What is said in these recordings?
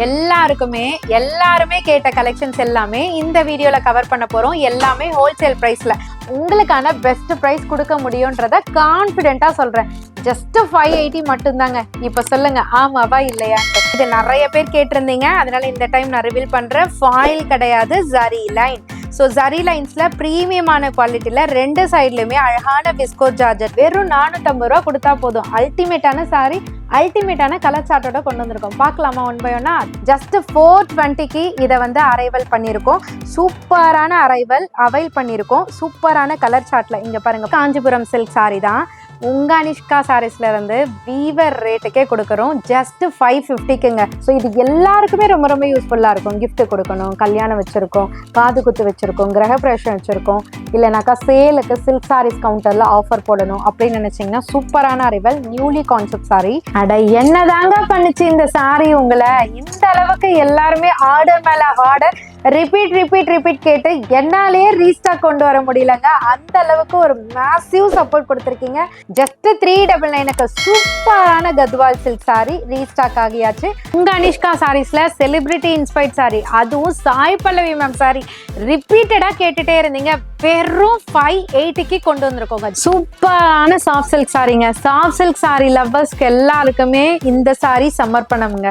எல்லாருமே கேட்ட கலெக்ஷன்ஸ் எல்லாமே இந்த வீடியோல கவர் பண்ண போறோம். எல்லாமே ஹோல்சேல் பிரைஸ்ல உங்களுக்கான பெஸ்ட் பிரைஸ் கொடுக்க முடியும்ன்றத கான்பிடென்ட்டா சொல்றேன். ஜஸ்ட் 580 மட்டும்தாங்க. இப்ப சொல்லுங்க, ஆமாவா இல்லையா? இது நிறைய பேர் கேட்டிருந்தீங்க, அதனால இந்த டைம் நான் ரிவீல் பண்றேன். ஃபாயில் கிடையாது, ஜரி லைன். ஸோ ஜரி லைன்ஸ்ல ப்ரீமியமான குவாலிட்டியில ரெண்டு சைட்லயுமே அழகான விஸ்கோஸ் ஜார்ஜெட் வெறும் 450 ரூபா கொடுத்தா போதும். அல்டிமேட்டான சாரி, அல்டிமேட்டான கலர் சார்ட்டோட கொண்டு வந்திருக்கோம். பார்க்கலாமா ஒன் பை ஒன்னா? ஜஸ்ட் 420க்கு இதை வந்து அரைவல் பண்ணியிருக்கோம். சூப்பரான அரைவல் அவைல் பண்ணியிருக்கோம். சூப்பரான கலர் சார்ட்ல இங்க பாருங்க, காஞ்சிபுரம் சில்க் சாரி தான். உங்க அனிஷ்கா சாரீஸ்ல இருந்து வீவர் ரேட்டுக்கே கொடுக்குறோம். ஜஸ்ட் 550க்குங்க. ஸோ இது எல்லாருக்குமே ரொம்ப ரொம்ப யூஸ்ஃபுல்லா இருக்கும். கிஃப்ட் கொடுக்கணும், கல்யாணம் வச்சிருக்கோம், காது குத்து வச்சிருக்கோம், கிரகப்பிரவேசம் வச்சிருக்கோம், இல்லைனாக்கா சேலுக்கு சில்க் சாரீஸ் கவுண்டர்ல ஆஃபர் போடணும் அப்படின்னு நினைச்சீங்கன்னா சூப்பரான அரைவல் நியூலி கான்செப்ட் சாரி. அட என்னதாங்க பண்ணுச்சு இந்த சாரி உங்களை இந்த அளவுக்கு? எல்லாருமே ஆர்டர் மேல ஆர்டர், ரிப்பீட் கேட்டு என்னாலேயே ரீஸ்டாக் கொண்டு வர முடியலங்க. அந்த அளவுக்கு ஒரு மேசிவ் சப்போர்ட் கொடுத்துருக்கீங்க. ஜஸ்ட் 399க்கு சூப்பரான கத்வால் சில்க் சாரி ரீஸ்டாக் ஆகியாச்சு. உங்க அனிஷ்கா சாரீஸ்ல செலிபிரிட்டி இன்ஸ்பைர்ட் சாரி, அதுவும் சாய் பல்லவி மேம் சாரி ரிப்பீட்டடா கேட்டுட்டே இருந்தீங்க. வெறும் 580க்கு கொண்டு வந்திருக்கோங்க. சூப்பரான சாஃப்ட் சில்க் சாரிங்க. சாஃப்ட் சில்க் சாரி லவ்வர்ஸ்க்கு எல்லாருக்குமே இந்த சாரி சமர்ப்பணம்ங்க.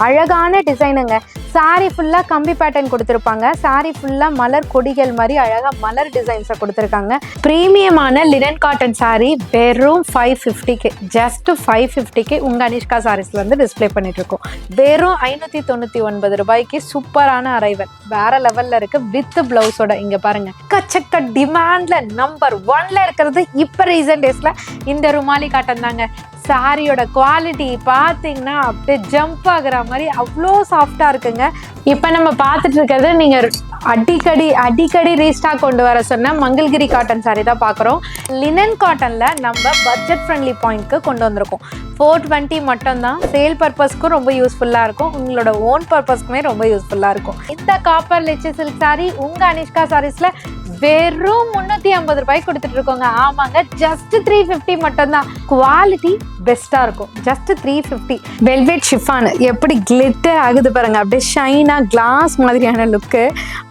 அழகான டிசைனுங்க. சாரி ஃபுல்லா கம்பி பேட்டர்ன் கொடுத்துருப்பாங்க. சாரி ஃபுல்லா மலர் கொடிகள் மாதிரி அழகா மலர் டிசைன்ஸை கொடுத்துருக்காங்க. பிரீமியமான லினன் காட்டன் சாரி வெறும் 550க்கு, ஜஸ்ட் 550க்கு உங்க அனிஷ்கா சாரீஸ்ல வந்து டிஸ்பிளே பண்ணிட்டு இருக்கோம். வெறும் 599 ரூபாய்க்கு சூப்பரான அரைவல் வேற லெவல்ல இருக்கு. வித் பிளவுஸோட இங்க பாருங்க, கச்சக்க டிமாண்ட்ல நம்பர் 1ல இருக்கிறது இப்ப ரீசன்ட் டேஸ்ல இந்த ருமாலி காட்டன் தாங்க. சாரியோட குவாலிட்டி பார்த்தீங்கன்னா அப்படியே ஜம்ப் ஆகுற மாதிரி அவ்வளோ சாஃப்டா இருக்குங்க. இப்போ நம்ம பார்த்துட்டு இருக்கிறது நீங்க அடிக்கடி ரீஸ்டாக் கொண்டு வர சொன்ன மங்கள்கிரி காட்டன் சாரி தான் பார்க்குறோம். லினன் காட்டன்ல நம்ம பட்ஜெட் ஃப்ரெண்ட்லி பாயிண்ட்க்கு கொண்டு வந்திருக்கோம். 420 மட்டும்தான். சேல் பர்பஸ்க்கும் ரொம்ப யூஸ்ஃபுல்லாக இருக்கும், உங்களோட ஓன் பர்பஸ்க்குமே ரொம்ப யூஸ்ஃபுல்லாக இருக்கும். இந்த காப்பர் லிச்சி சில்க் சாரி உங்க அனிஷ்கா சாரீஸ்ல வெறும் 350 ரூபாய்க்கு கொடுத்துட்டு இருக்கோங்க. ஆமாங்க, ஜஸ்ட் 350 மட்டும்தான். குவாலிட்டி பெஸ்டா இருக்கும். ஜஸ்ட் 350. வெல்வெட் ஷிஃபான் எப்படி கிளிட்டர் ஆகுது பாருங்க, அப்படியே ஷைனா கிளாஸ் மாதிரியான லுக்கு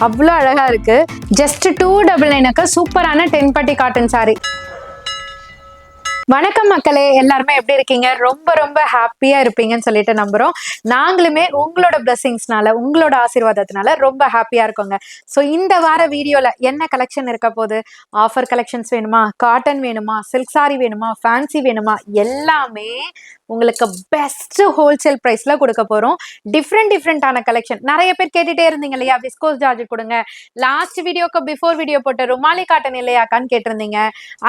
அவ்வளோ அழகா இருக்கு. ஜஸ்ட் 299க்கு சூப்பரான 10 பட்டி காட்டன் சாரி. வணக்கம் மக்களே, எல்லாருமே எப்படி இருக்கீங்க? ரொம்ப ரொம்ப ஹாப்பியா இருப்பீங்கன்னு சொல்லிட்டு நம்புறோம். நாங்களுமே உங்களோட பிளஸிங்ஸ்னால, உங்களோட ஆசீர்வாதத்தினால ரொம்ப ஹாப்பியா இருக்கோங்க. ஸோ இந்த வார வீடியோல என்ன கலெக்ஷன் இருக்க போகுது? ஆஃபர் கலெக்ஷன்ஸ் வேணுமா, காட்டன் வேணுமா, சில்க் சாரி வேணுமா, ஃபேன்சி வேணுமா, எல்லாமே உங்களுக்கு பெஸ்ட் ஹோல்சேல் பிரைஸ்ல கொடுக்க போறோம். டிஃப்ரெண்டான கலெக்ஷன் நிறைய பேர் கேட்டுட்டே இருந்தீங்க இல்லையா? விஸ்கோஸ் ஜார்ஜெட் கொடுங்க. லாஸ்ட் வீடியோக்கு பிஃபோர் வீடியோ போட்ட ருமாலி காட்டன் இல்லையாக்கான்னு கேட்டிருந்தீங்க.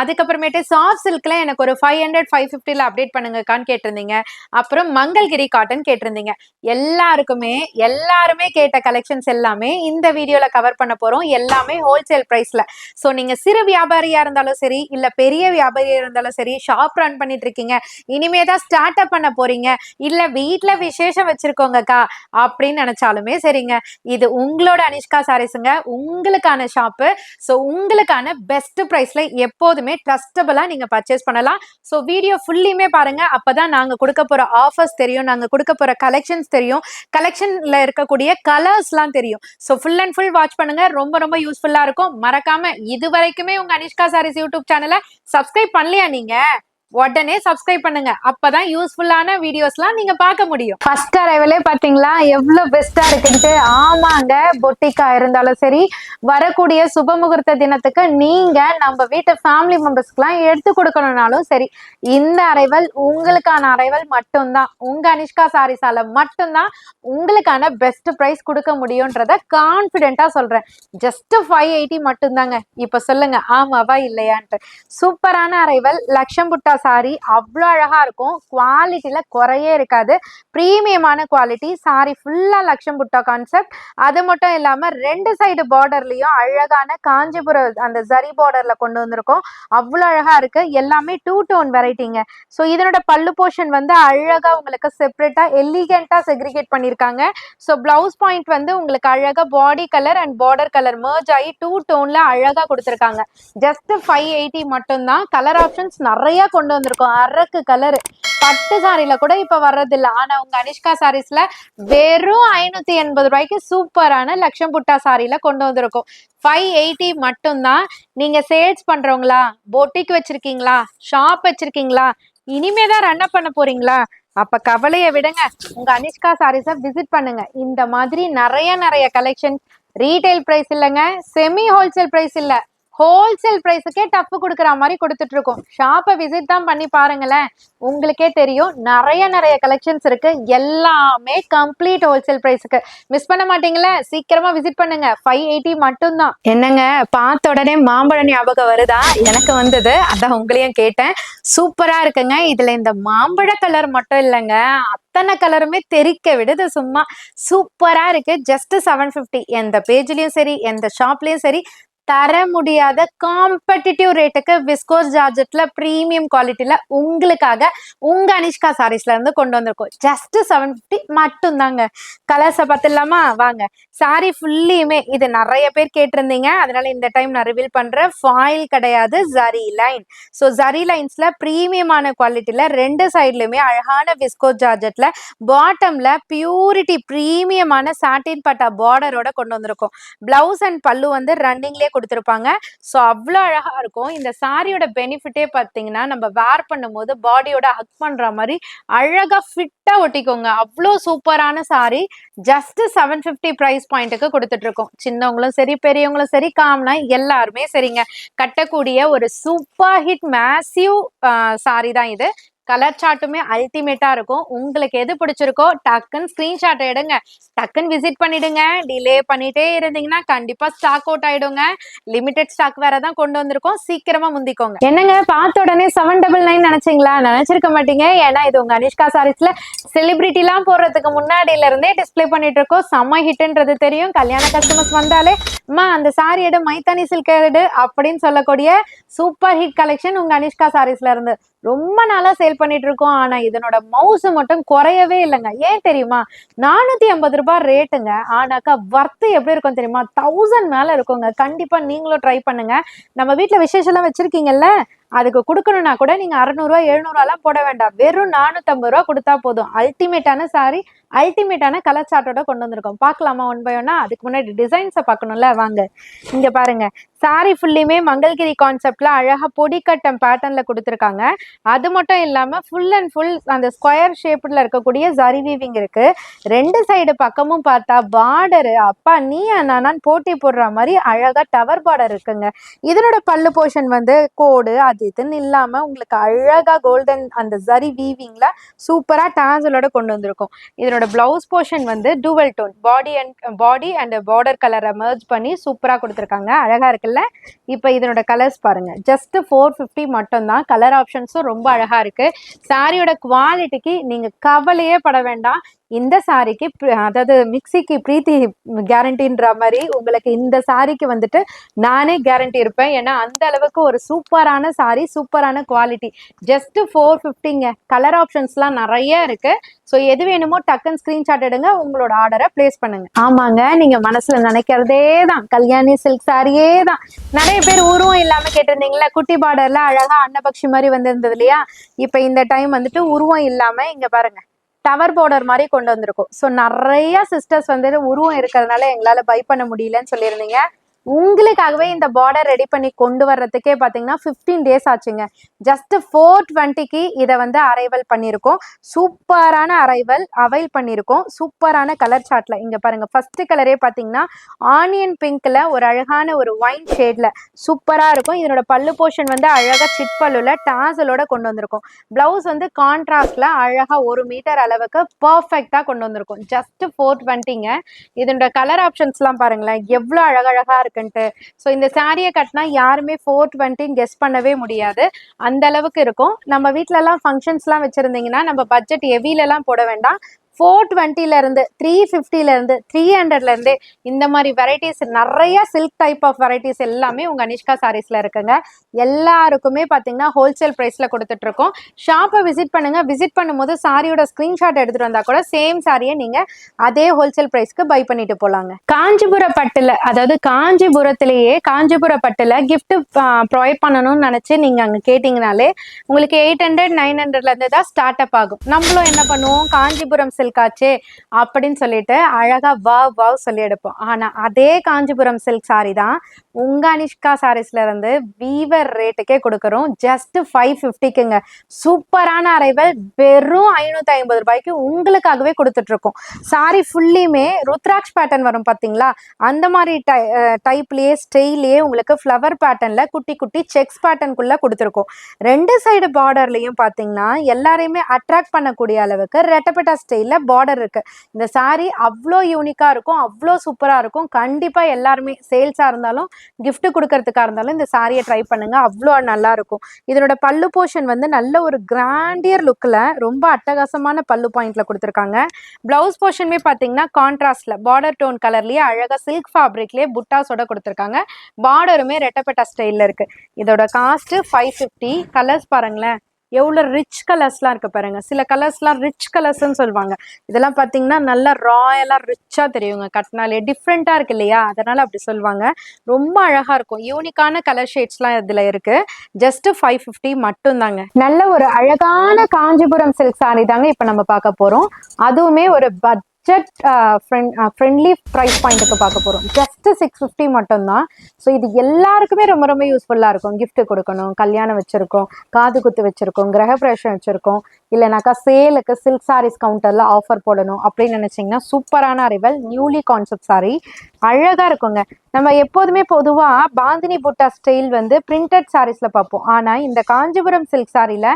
அதுக்கப்புறமேட்டு சாஃப்ட் சில்க்ல எனக்கு ஒரு 500 550ல அப்டேட் பண்ணுங்கக்கான்னு கேட்டிருந்தீங்க. அப்புறம் மங்கள்கிரி காட்டன் கேட்டிருந்தீங்க. எல்லாருமே கேட்ட கலெக்ஷன்ஸ் எல்லாமே இந்த வீடியோல கவர் பண்ண போறோம். எல்லாமே ஹோல்சேல் பிரைஸ்ல. ஸோ நீங்க சிறு வியாபாரியா இருந்தாலும் சரி, இல்ல பெரிய வியாபாரியா இருந்தாலும் சரி, ஷாப் ரன் பண்ணிட்டு இருக்கீங்க, இனிமேதான் ஸ்டார்ட் அப் பண்ண போறீங்க, இல்ல வீட்டுல விசேஷம் வச்சிருக்கோங்கக்கா அப்படின்னு நினைச்சாலுமே சரிங்க, இது உங்களோட அனிஷ்கா சாரீஸுங்க, உங்களுக்கான ஷாப்பு. ஸோ உங்களுக்கான பெஸ்ட் பிரைஸ்ல எப்போதுமே ட்ரஸ்டபிளா நீங்க பர்ச்சேஸ் பண்ணலாம். ஸோ வீடியோ ஃபுல்லியுமே பாருங்க, அப்பதான் நாங்க கொடுக்க போற ஆஃபர்ஸ் தெரியும், நாங்க கொடுக்க போற கலெக்ஷன்ஸ் தெரியும், கலெக்ஷன்ல இருக்கக்கூடிய கலர்ஸ்லாம் தெரியும். So full and full watch பண்ணுங்க, ரொம்ப ரொம்ப யூஸ்ஃபுல்லா இருக்கும். மறக்காம இது வரைக்குமே உங்க அனிஷ்கா சாரீஸ் யூடியூப் சேனலை சப்ஸ்கிரைப் பண்ணலையா? நீங்க உடனே சப்ஸ்கிரைப் பண்ணுங்க, அப்பதான் யூஸ்ஃபுல்லான வீடியோஸ்லாம் நீங்க பார்க்க முடியும். ஃபர்ஸ்ட் அரைவலே பாத்தீங்களா எவ்வளவு பெஸ்டா இருக்குன்ட்டு? ஆமாங்க, பொட்டிக்கா இருந்தாலும் சரி, வரக்கூடிய சுபமுகூர்த்த தினத்துக்கு நீங்க நம்ம வீட்டு ஃபேமிலி மெம்பர்ஸ்க்குலாம் எடுத்து கொடுக்கணும்னாலும் சரி, இந்த அரைவல் உங்களுக்கான அரைவல் மட்டும்தான். உங்க அனிஷ்கா சாரீஸால மட்டும்தான் உங்களுக்கான பெஸ்ட் பிரைஸ் கொடுக்க முடியும்ன்றத கான்பிடென்ட்டா சொல்றேன். ஜஸ்ட் 580 மட்டும்தாங்க. இப்ப சொல்லுங்க, ஆமாவா இல்லையான்ட்டு? சூப்பரான அரைவல் லக்ஷம் புட்டா சாரி அவ்வளோ அழகா இருக்கும். குவாலிட்டியில குறையே இருக்காது. பிரீமியமான குவாலிட்டி. சாரி ஃபுல்லா லக்ஷம் புட்டா கான்செப்ட். அது மட்டும் இல்லாம ரெண்டு சைடு பார்டர்லயும் அழகான காஞ்சிபுரம் அந்த ஜரி பார்டர்ல கொண்டு வந்திருக்கோம். அவ்வளோ அழகா இருக்கு. எல்லாமே 2 டோன் வெரைட்டிங்க. ஸோ இதனோட பல்லு போர்ஷன் வந்து அழகா உங்களுக்கு செப்பரேட்டா எலிகென்ட்டா செக்ரிகேட் பண்ணியிருக்காங்க. ஸோ பிளவுஸ் பாயிண்ட் வந்து உங்களுக்கு அழகா body colour and border colour merge ஆகி 2 டோன்ல அழகா கொடுத்துருக்காங்க. ஜஸ்ட் 580 மட்டும்தான். கலர் ஆப்ஷன்ஸ் நிறைய கொண்டு வந்திருக்கோம். அரக்கு கலர் பட்டு சாரில கூட இப்ப வர்றதில்ல. ஆனா உங்க அனிஷ்கா சாரீஸ்ல வெறும் 580 ரூபாய்க்கு சூப்பரான லட்சம் புட்டா சாரில கொண்டு வந்திருக்கோம். 580 மட்டும்தான். நீங்க சேல்ஸ் பண்றவங்களா, பொட்டிக் வச்சிருக்கீங்களா, ஷாப் வச்சிருக்கீங்களா, இனிமேதான் ரன் அப் பண்ண போறீங்களா, அப்ப கவலைய விடுங்க. உங்க அனிஷ்கா சாரீஸ விசிட் பண்ணுங்க. இந்த மாதிரி நிறைய கலெக்ஷன் ரீட்டைல் பிரைஸ் இல்லைங்க, செமி ஹோல்சேல் பிரைஸ் இல்ல, ஹோல்சேல் பிரைஸுக்கே டப்பு கொடுக்குற மாதிரி கொடுத்துட்டு இருக்கோம். ஷாப்பை விசிட் தான் பண்ணி பாருங்களேன், உங்களுக்கே தெரியும். நிறைய கலெக்ஷன்ஸ் இருக்கு, எல்லாமே கம்ப்ளீட் ஹோல்சேல் பிரைஸுக்கு. மிஸ் பண்ண மாட்டீங்களா? சீக்கிரமா விசிட் பண்ணுங்க. 580 மட்டும்தான். என்னங்க பார்த்த உடனே மாம்பழம் ஞாபகம் வருதா? எனக்கு வந்தது, அதான் உங்களையும் கேட்டேன். சூப்பரா இருக்குங்க. இதுல இந்த மாம்பழ கலர் மட்டும் இல்லைங்க, அத்தனை கலருமே தெறிக்க விடுது. சும்மா சூப்பரா இருக்கு. ஜஸ்ட் 750. எந்த பேஜ்லயும் சரி, எந்த ஷாப்லயும் சரி தர முடியாத காம்படிட்டிவ் ரேட்டுக்கு விஸ்கோஸ் ஜார்ஜெட்ல பிரீமியம் குவாலிட்டியில உங்களுக்காக உங்க அனிஷ்கா சாரீஸ்ல இருந்து கொண்டு வந்திருக்கோம். ஜஸ்ட் 750 மட்டும் தாங்க. கலர்ஸை பார்த்துடலாமா? வாங்க. சாரி ஃபுல்லியுமே இது நிறைய பேர் கேட்டிருந்தீங்க, அதனால இந்த டைம் நான் ரிவீல் பண்றேன். ஃபாயில் கிடையாது, ஜரி லைன். ஸோ ஜரி லைன்ஸ்ல பிரீமியமான குவாலிட்டியில ரெண்டு சைட்லயுமே அழகான விஸ்கோஸ் ஜார்ஜெட்ல பாட்டம்ல பியூரிட்டி பிரீமியமான சாட்டின் பட்டா பார்டரோட கொண்டு வந்திருக்கோம். பிளவுஸ் அண்ட் பல்லு வந்து ரன்னிங்லேயே கொடுத்துருப்பாங்க. ஸோ அவ்வளோ அழகா இருக்கும். இந்த சாரியோட பெனிஃபிட்டே பார்த்தீங்கன்னா, நம்ம வேர் பண்ணும்போது பாடியோட ஹக் பண்ற மாதிரி அழகா ஃபிட்டா ஒட்டிக்கோங்க. அவ்வளோ சூப்பரான சாரி. ஜஸ்ட் 750 பிரைஸ் பாயிண்ட்டுக்கு கொடுத்துட்டு இருக்கோம். சின்னவங்களும் சரி, பெரியவங்களும் சரி, காமனா எல்லாருமே சரிங்க கட்டக்கூடிய ஒரு சூப்பர் ஹிட் மேசிவ் சாரி தான் இது. கலர் சார்ட்டுமே அல்டிமேட்டா இருக்கும். உங்களுக்கு எது பிடிச்சிருக்கோ டக்குன்னு ஸ்கிரீன்ஷாட் எடுங்க, டக்குன்னு விசிட் பண்ணிடுங்க. டிலே பண்ணிட்டே இருந்தீங்கன்னா கண்டிப்பா ஸ்டாக் அவுட் ஆயிடுங்க. லிமிடெட் ஸ்டாக் வேற தான் கொண்டு வந்திருக்கோம், சீக்கிரமா முந்திக்கோங்க. என்னங்க பார்த்த உடனே 799 நினைச்சீங்களா? நினைச்சிருக்க மாட்டீங்க. ஏன்னா இது உங்க அனிஷ்கா சாரீஸ்ல செலிபிரிட்டி எல்லாம் போடுறதுக்கு முன்னாடியில இருந்தே டிஸ்பிளே பண்ணிட்டு இருக்கோம். செம்ம ஹிட்ன்றது தெரியும். கல்யாண கஸ்டமர்ஸ் வந்தாலே அம்மா அந்த சாரி எடு, மைத்தானி சில்க் எடு அப்படின்னு சொல்லக்கூடிய சூப்பர் ஹிட் கலெக்ஷன் உங்க அனிஷ்கா சாரீஸ்ல இருந்து ரொம்ப நாளா சேல் பண்ணிட்டு இருக்கோம். ஆனா இதனோட மவுசு மட்டும் குறையவே இல்லைங்க. ஏன் தெரியுமா? 450 ரூபாய் ரேட்டுங்க. ஆனாக்கா வர்த்து எப்படி இருக்கும் தெரியுமா? 1000 மேல இருக்குங்க. கண்டிப்பா நீங்களும் ட்ரை பண்ணுங்க. நம்ம வீட்டுல விசேஷம் எல்லாம் வச்சிருக்கீங்கல்ல, அதுக்கு கொடுக்கணும்னா கூட நீங்க 600 700 போட வேண்டாம். வெறும் 450 ரூபா கொடுத்தா போதும். அல்டிமேட்டான சாரி, அல்டிமேட்டான கலர் சார்ட்டோட கொண்டு வந்திருக்கோம். பார்க்கலாமா ஒன் பை ஒன்னா? அதுக்கு முன்னாடி டிசைன்ஸை பார்க்கணும்ல, வாங்க. இங்க பாருங்க, சாரி ஃபுல்லுமே மங்கள்கிரி கான்செப்ட்ல அழகா பொடிக்கட்டம் பேட்டர்ன்ல கொடுத்துருக்காங்க. அது மட்டும் இல்லாம ஃபுல் அண்ட் ஃபுல் அந்த ஸ்கொயர் ஷேப்ல இருக்கக்கூடிய ஜரி வீவிங் இருக்கு. ரெண்டு சைடு பக்கமும் பார்த்தா பார்டரு அப்பா நீ நானான்னு போட்டி போடுற மாதிரி அழகா டவர் பார்டர் இருக்குங்க. இதனோட பல்லு போர்ஷன் வந்து கோடு அது இதுன்னு இல்லாம உங்களுக்கு அழகா கோல்டன் அந்த ஜரி வீவிங்ல சூப்பரா டாசலோட கொண்டு வந்திருக்கும். இதனோட பிளவுஸ் போர்ஷன் வந்து dual tone body and border கலரை மெர்ஜ் பண்ணி சூப்பரா கொடுத்துருக்காங்க. அழகா இருக்குல்ல? இப்போ இதனோட கலர்ஸ் பாருங்க. ஜஸ்ட் 450 மட்டும் தான். கலர் ஆப்ஷன்ஸும் ரொம்ப அழகா இருக்கு. சாரியோட குவாலிட்டிக்கு நீங்க கவலையே பட வேண்டாம். இந்த சாரிக்கு அதாவது மிக்சிக்கு பிரீத்தி கேரண்டின்ற மாதிரி உங்களுக்கு இந்த சாரிக்கு வந்துட்டு நானே கேரண்டி இருப்பேன். ஏன்னா அந்த அளவுக்கு ஒரு சூப்பரான சாரி, சூப்பரான குவாலிட்டி. ஜஸ்ட் 450ங்க. கலர் ஆப்ஷன்ஸ்லாம் நிறைய இருக்கு. ஸோ எது வேணுமோ டக்குன்னு ஸ்கிரீன்ஷாட் எடுங்க, உங்களோட ஆர்டரை பிளேஸ் பண்ணுங்க. ஆமாங்க, நீங்க மனசுல நினைக்கிறதே தான் கல்யாணி சில்க் சாரியே தான். நிறைய பேர் உருவம் இல்லாம கேட்டிருந்தீங்களா? குட்டி பார்டர்ல அழகா அன்னபக்ஷி மாதிரி வந்திருந்தது இல்லையா? இப்ப இந்த டைம் வந்துட்டு உருவம் இல்லாம இங்க பாருங்க டவர் பார்டர் மாதிரி கொண்டு வந்திருக்கும். ஸோ நிறைய சிஸ்டர்ஸ் வந்துட்டு உருவம் இருக்கிறதுனால எங்களால பை பண்ண முடியலன்னு சொல்லியிருந்தீங்க. உங்களுக்காகவே இந்த பார்டர் ரெடி பண்ணி கொண்டு வர்றதுக்கே பார்த்தீங்கன்னா 15 டேஸ் ஆச்சுங்க. ஜஸ்ட் 420க்கு இதை வந்து அரைவல் பண்ணியிருக்கோம். சூப்பரான அவைல் பண்ணியிருக்கோம். சூப்பரான கலர் சார்ட்ல இங்க பாருங்க. ஃபர்ஸ்ட் கலரே பார்த்தீங்கன்னா ஆனியன் பிங்க்ல ஒரு அழகான ஒரு ஒயின் ஷேட்ல சூப்பரா இருக்கும். இதனோட பல்லு போர்ஷன் வந்து அழகா சிட் பல்லுல டாசலோட கொண்டு வந்திருக்கும். பிளவுஸ் வந்து கான்ட்ராஸ்ட்ல அழகா 1 மீட்டர் அளவுக்கு பர்ஃபெக்டா கொண்டு வந்திருக்கும். ஜஸ்ட் 420ங்க. இதனோட கலர் ஆப்ஷன்ஸ்லாம் பாருங்களேன் எவ்வளோ அழகழகா இருக்கு. ஸோ இந்த சாரியை கட்டினா யாருமே 420 கெஸ் பண்ணவே முடியாது, அந்த அளவுக்கு இருக்கும். நம்ம வீட்டிலலாம் ஃபங்க்ஷன்ஸ்லாம் வச்சுருந்தீங்கன்னா நம்ம பட்ஜெட் ஹெவிலலாம் போட வேண்டாம். 420ல இருந்து 350ல இருந்து 300ல இருந்து இந்த மாதிரி வெரைட்டிஸ் நிறைய சில்க் டைப் ஆஃப் வெரைட்டிஸ் எல்லாமே உங்க அனிஷ்கா சாரீஸ்ல இருக்குங்க. எல்லாருக்குமே பாத்தீங்கன்னா ஹோல்சேல் பிரைஸ்ல கொடுத்துட்டு இருக்கோம். ஷாப்பை விசிட் பண்ணுங்க. விசிட் பண்ணும்போது சாரியோட ஸ்கிரீன்ஷாட் எடுத்துட்டு வந்தா கூட சேம் சாரியை நீங்க அதே ஹோல்சேல் பிரைஸ்க்கு பை பண்ணிட்டு போலாங்க. காஞ்சிபுர பட்டுல, அதாவது காஞ்சிபுரத்திலேயே காஞ்சிபுர பட்டுல கிஃப்ட் ப்ரொவைட் பண்ணணும்னு நினைச்சு நீங்க அங்க கேட்டீங்கனாலே உங்களுக்கு 800 900ல இருந்து தான் ஸ்டார்ட் அப் ஆகும். நம்மளும் என்ன பண்ணுவோம், காஞ்சிபுரம் சில்க் ஆச்சே அப்படின்னு சொல்லிட்டு அழகா வாவ் சொல்லி எடுப்போம். ஆனா அதே காஞ்சிபுரம் சில்க் சாரி தான் உங்க அனிஷ்கா சாரீஸ்ல இருந்து வீவர் ரேட்டுக்கே கொடுக்குறோம். ஜஸ்ட் 550க்குங்க. சூப்பரான அரைவல் வெறும் 550 ரூபாய்க்கு உங்களுக்காகவே கொடுத்துட்டு இருக்கோம். சாரி ஃபுல்லியுமே ருத்ராட்ச் பேட்டர்ன் வரும் பாத்தீங்களா, அந்த மாதிரி டைப்லயே ஸ்டைல்லயே உங்களுக்கு ஃப்ளவர் பேட்டர்ன்ல குட்டி குட்டி செக்ஸ் பேட்டர்னுக்குள்ள கொடுத்துருக்கோம். 2 சைடு பார்டர்லயும் பாத்தீங்கன்னா எல்லாரையுமே அட்ராக்ட் பண்ணக்கூடிய அளவுக்கு ரெட்டப்பட்டா ஸ்டைல்ல பார்டர் இருக்கு. இந்த சாரி அவ்வளோ யூனிக்கா இருக்கும், அவ்வளோ சூப்பரா இருக்கும். கண்டிப்பா எல்லாருமே சேல்ஸா இருந்தாலும் கிஃப்ட் கொடுக்கறதுக்கா இருந்தாலும் இந்த சாரியை ட்ரை பண்ணுங்க, அவ்வளோ நல்லா இருக்கும். இதனோட பல்லு போர்ஷன் வந்து நல்ல ஒரு கிராண்டியர் லுக்ல ரொம்ப அட்டகாசமான பல்லு பாயிண்ட்ல கொடுத்துருக்காங்க. பிளவுஸ் போர்ஷனுமே பாத்தீங்கன்னா கான்ட்ராஸ்ட்ல பார்டர் டோன் கலர்லயே அழகா சில்க் ஃபேப்ரிக்லயே புட்டாஸோட கொடுத்துருக்காங்க. பார்டருமே ரெட்டப்பட்டா ஸ்டைல்ல இருக்கு. இதோட காஸ்ட் 550. கலர்ஸ் பாருங்களேன், எவ்வளோ ரிச் கலர்ஸ்லாம் இருக்கு பாருங்க. சில கலர்ஸ்லாம் ரிச் கலர்ஸ்ன்னு சொல்லுவாங்க. இதெல்லாம் பார்த்தீங்கன்னா நல்லா ராயலா ரிச்சா தெரியுங்க, கட்டினாலே டிஃப்ரெண்டா இருக்கு இல்லையா, அதனால அப்படி சொல்லுவாங்க. ரொம்ப அழகா இருக்கும். யூனிக்கான கலர் ஷேட்ஸ்லாம் இதுல இருக்கு. ஜஸ்ட் 550 மட்டும் தாங்க. நல்ல ஒரு அழகான காஞ்சிபுரம் சில்க் சாரி தாங்க இப்ப நம்ம பார்க்க போறோம். அதுவுமே ஒரு பட்ஜெட் ஃப்ரெண்ட்லி ப்ரைஸ் பாயிண்ட்டுக்கு பார்க்க போகிறோம். ஜஸ்ட் 650 மட்டும்தான். ஸோ இது எல்லாருக்குமே ரொம்ப ரொம்ப யூஸ்ஃபுல்லாக இருக்கும். கிஃப்ட் கொடுக்கணும், கல்யாணம் வச்சுருக்கோம், காது குத்து வச்சுருக்கோம், கிரகப்பிரவேசம் வச்சுருக்கோம், இல்லைனாக்கா சேலுக்கு சில்க் சாரீஸ் கவுண்டரில் ஆஃபர் போடணும் அப்படின்னு நினச்சிங்கன்னா சூப்பரான அரைவல் நியூலி கான்செப்ட் சாரி அழகாக இருக்குங்க. நம்ம எப்போதுமே பொதுவாக பாந்தினி புட்டா ஸ்டைல் வந்து பிரிண்டட் சாரீஸில் பார்ப்போம். ஆனால் இந்த காஞ்சிபுரம் சில்க் சாரியில்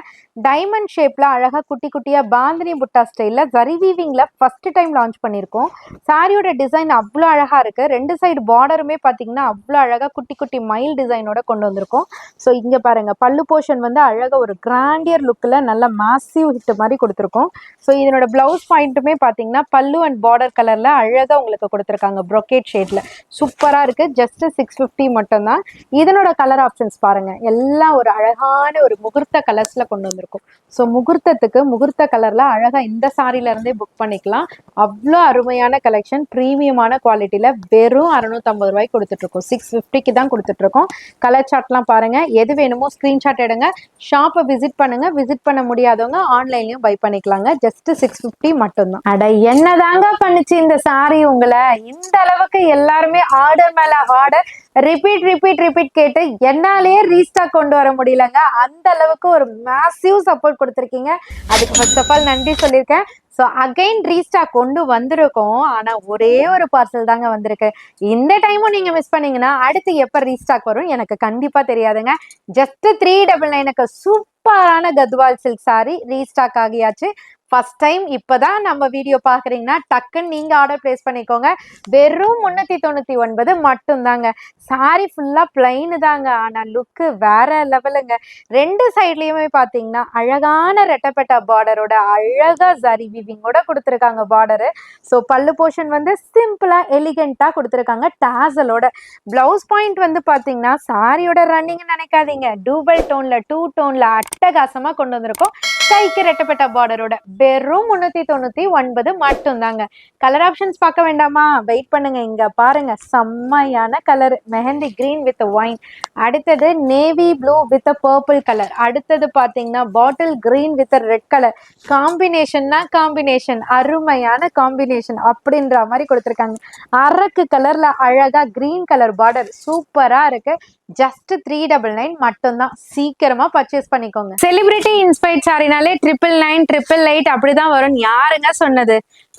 டைமண்ட் ஷேப்பில் அழகாக குட்டி குட்டியாக பாந்தினி புட்டா ஸ்டைலில் ஜரி வீவிங்கில் ஃபஸ்ட்டு டைம் லான்ச் பண்ணியிருக்கோம். சாரியோட டிசைன் அவ்வளோ அழகாக இருக்குது. 2 சைடு பார்டருமே பார்த்தீங்கன்னா அவ்வளோ அழகாக குட்டி குட்டி மயில் டிசைனோட கொண்டு வந்திருக்கோம். ஸோ இங்கே பாருங்கள், பல்லு போர்ஷன் வந்து அழகாக ஒரு கிராண்டியர் லுக்கில் நல்ல மாசிவ் ஹிட் மாதிரி கொடுத்துருக்கோம். ஸோ இதனோட பிளவுஸ் பாயிண்ட்டுமே பார்த்தீங்கன்னா பல்லு அண்ட் பார்டர் கலரில் அழகாக உங்களுக்கு கொடுத்துருக்காங்க, ப்ரொக்கேட் ஷேட்ல சூப்பராக இருக்குது. ஜஸ்ட் 650 மட்டும்தான். இதனோட கலர் ஆப்ஷன்ஸ் பாருங்க, எல்லாம் ஒரு அழகான ஒரு முகூர்த்த கலர்ஸ்ல கொண்டு வந்திருக்கும். ஸோ முகூர்த்தத்துக்கு முகூர்த்த கலர்ல அழகா இந்த சாரில இருந்தே புக் பண்ணிக்கலாம். அவ்வளோ அருமையான கலெக்ஷன், ப்ரீமியமான குவாலிட்டியில வெறும் 650 ரூபாய்க்கு கொடுத்துட்டு இருக்கோம். 650க்கு தான் கொடுத்துட்டு இருக்கோம். கலர் சார்ட்லாம் பாருங்க, எது வேணுமோ ஸ்கிரீன்ஷாட் எடுங்க, ஷாப்பை விசிட் பண்ணுங்க. விசிட் பண்ண முடியாதவங்க ஆன்லைன்லயும் பை பண்ணிக்கலாங்க. ஜஸ்ட் 650 மட்டும்தான். அட என்னதாங்க பண்ணுச்சு இந்த சாரி உங்களை இந்த அளவுக்கு எல்லாருமே ஆர்டர் மேல ஆர்டர் ரிப்பீட் கேட்டு என்னாலேயே ரீஸ்டாக் கொண்டு வர முடியலங்க. அந்த அளவுக்கு ஒரு மேசிவ் சப்போர்ட் கொடுத்துருக்கீங்க. அதுக்கு ஃபர்ஸ்ட் ஆஃப் ஆல் நன்றி சொல்லியிருக்கேன். ஸோ அகைன் ரீஸ்டாக் கொண்டு வந்திருக்கோம். ஆனால் ஒரே ஒரு பார்சல் தாங்க வந்திருக்கு. இந்த டைமும் நீங்கள் மிஸ் பண்ணீங்கன்னா அடுத்து எப்போ ரீஸ்டாக் வரும் எனக்கு கண்டிப்பாக தெரியாதுங்க. ஜஸ்ட் 399க்கு சூப்பரான கத்வால் சில்க் சாரி ரீஸ்டாக் ஆகியாச்சு. ஃபர்ஸ்ட் டைம் இப்போதான் நம்ம வீடியோ பார்க்குறீங்கன்னா டக்குன்னு நீங்கள் ஆர்டர் பிளேஸ் பண்ணிக்கோங்க. வெறும் 399 மட்டும்தாங்க. சாரி ஃபுல்லாக பிளைனு தாங்க, ஆனால் லுக்கு வேற லெவலுங்க. 2 சைட்லேயுமே பார்த்தீங்கன்னா அழகான ரெட்டப்பட்டா பார்டரோட அழகாக ஜரி வீவிங்கோட கொடுத்துருக்காங்க பார்டரு. ஸோ பல்லு போர்ஷன் வந்து சிம்பிளாக எலிகெண்ட்டாக கொடுத்துருக்காங்க டாசலோட. பிளவுஸ் பாயிண்ட் வந்து பார்த்தீங்கன்னா சாரியோட ரன்னிங்னு நினைக்காதீங்க, டூபல் டோனில் 2 டோனில் அட்டகாசமாக கொண்டு வந்திருக்கோம். கைக்கு ரெட்டப்பட்ட பார்டரோட வெறும் 399 மட்டும் தாங்க. கலர் ஆப்ஷன்ஸ் பார்க்க வேண்டாமா, வெயிட் பண்ணுங்க. இங்க பாருங்க, செம்மையான colour mehndi green with wine, அடுத்தது navy blue with purple colour, அடுத்தது பாத்தீங்கன்னா bottle green with red colour. காம்பினேஷன்னா காம்பினேஷன், அருமையான காம்பினேஷன் அப்படின்ற மாதிரி கொடுத்துருக்காங்க. அரக்கு கலர்ல அழகா கிரீன் கலர் பார்டர் சூப்பரா இருக்கு. ஜஸ்ட் 399 மட்டும்தான். சீக்கிரமா பர்ச்சேஸ் பண்ணிக்கோங்க. செலிபிரிட்டி இன்ஸ்பைர்ட் சாரினாலே 999 888 அப்படிதான் வரும். யாருங்க சொன்னது?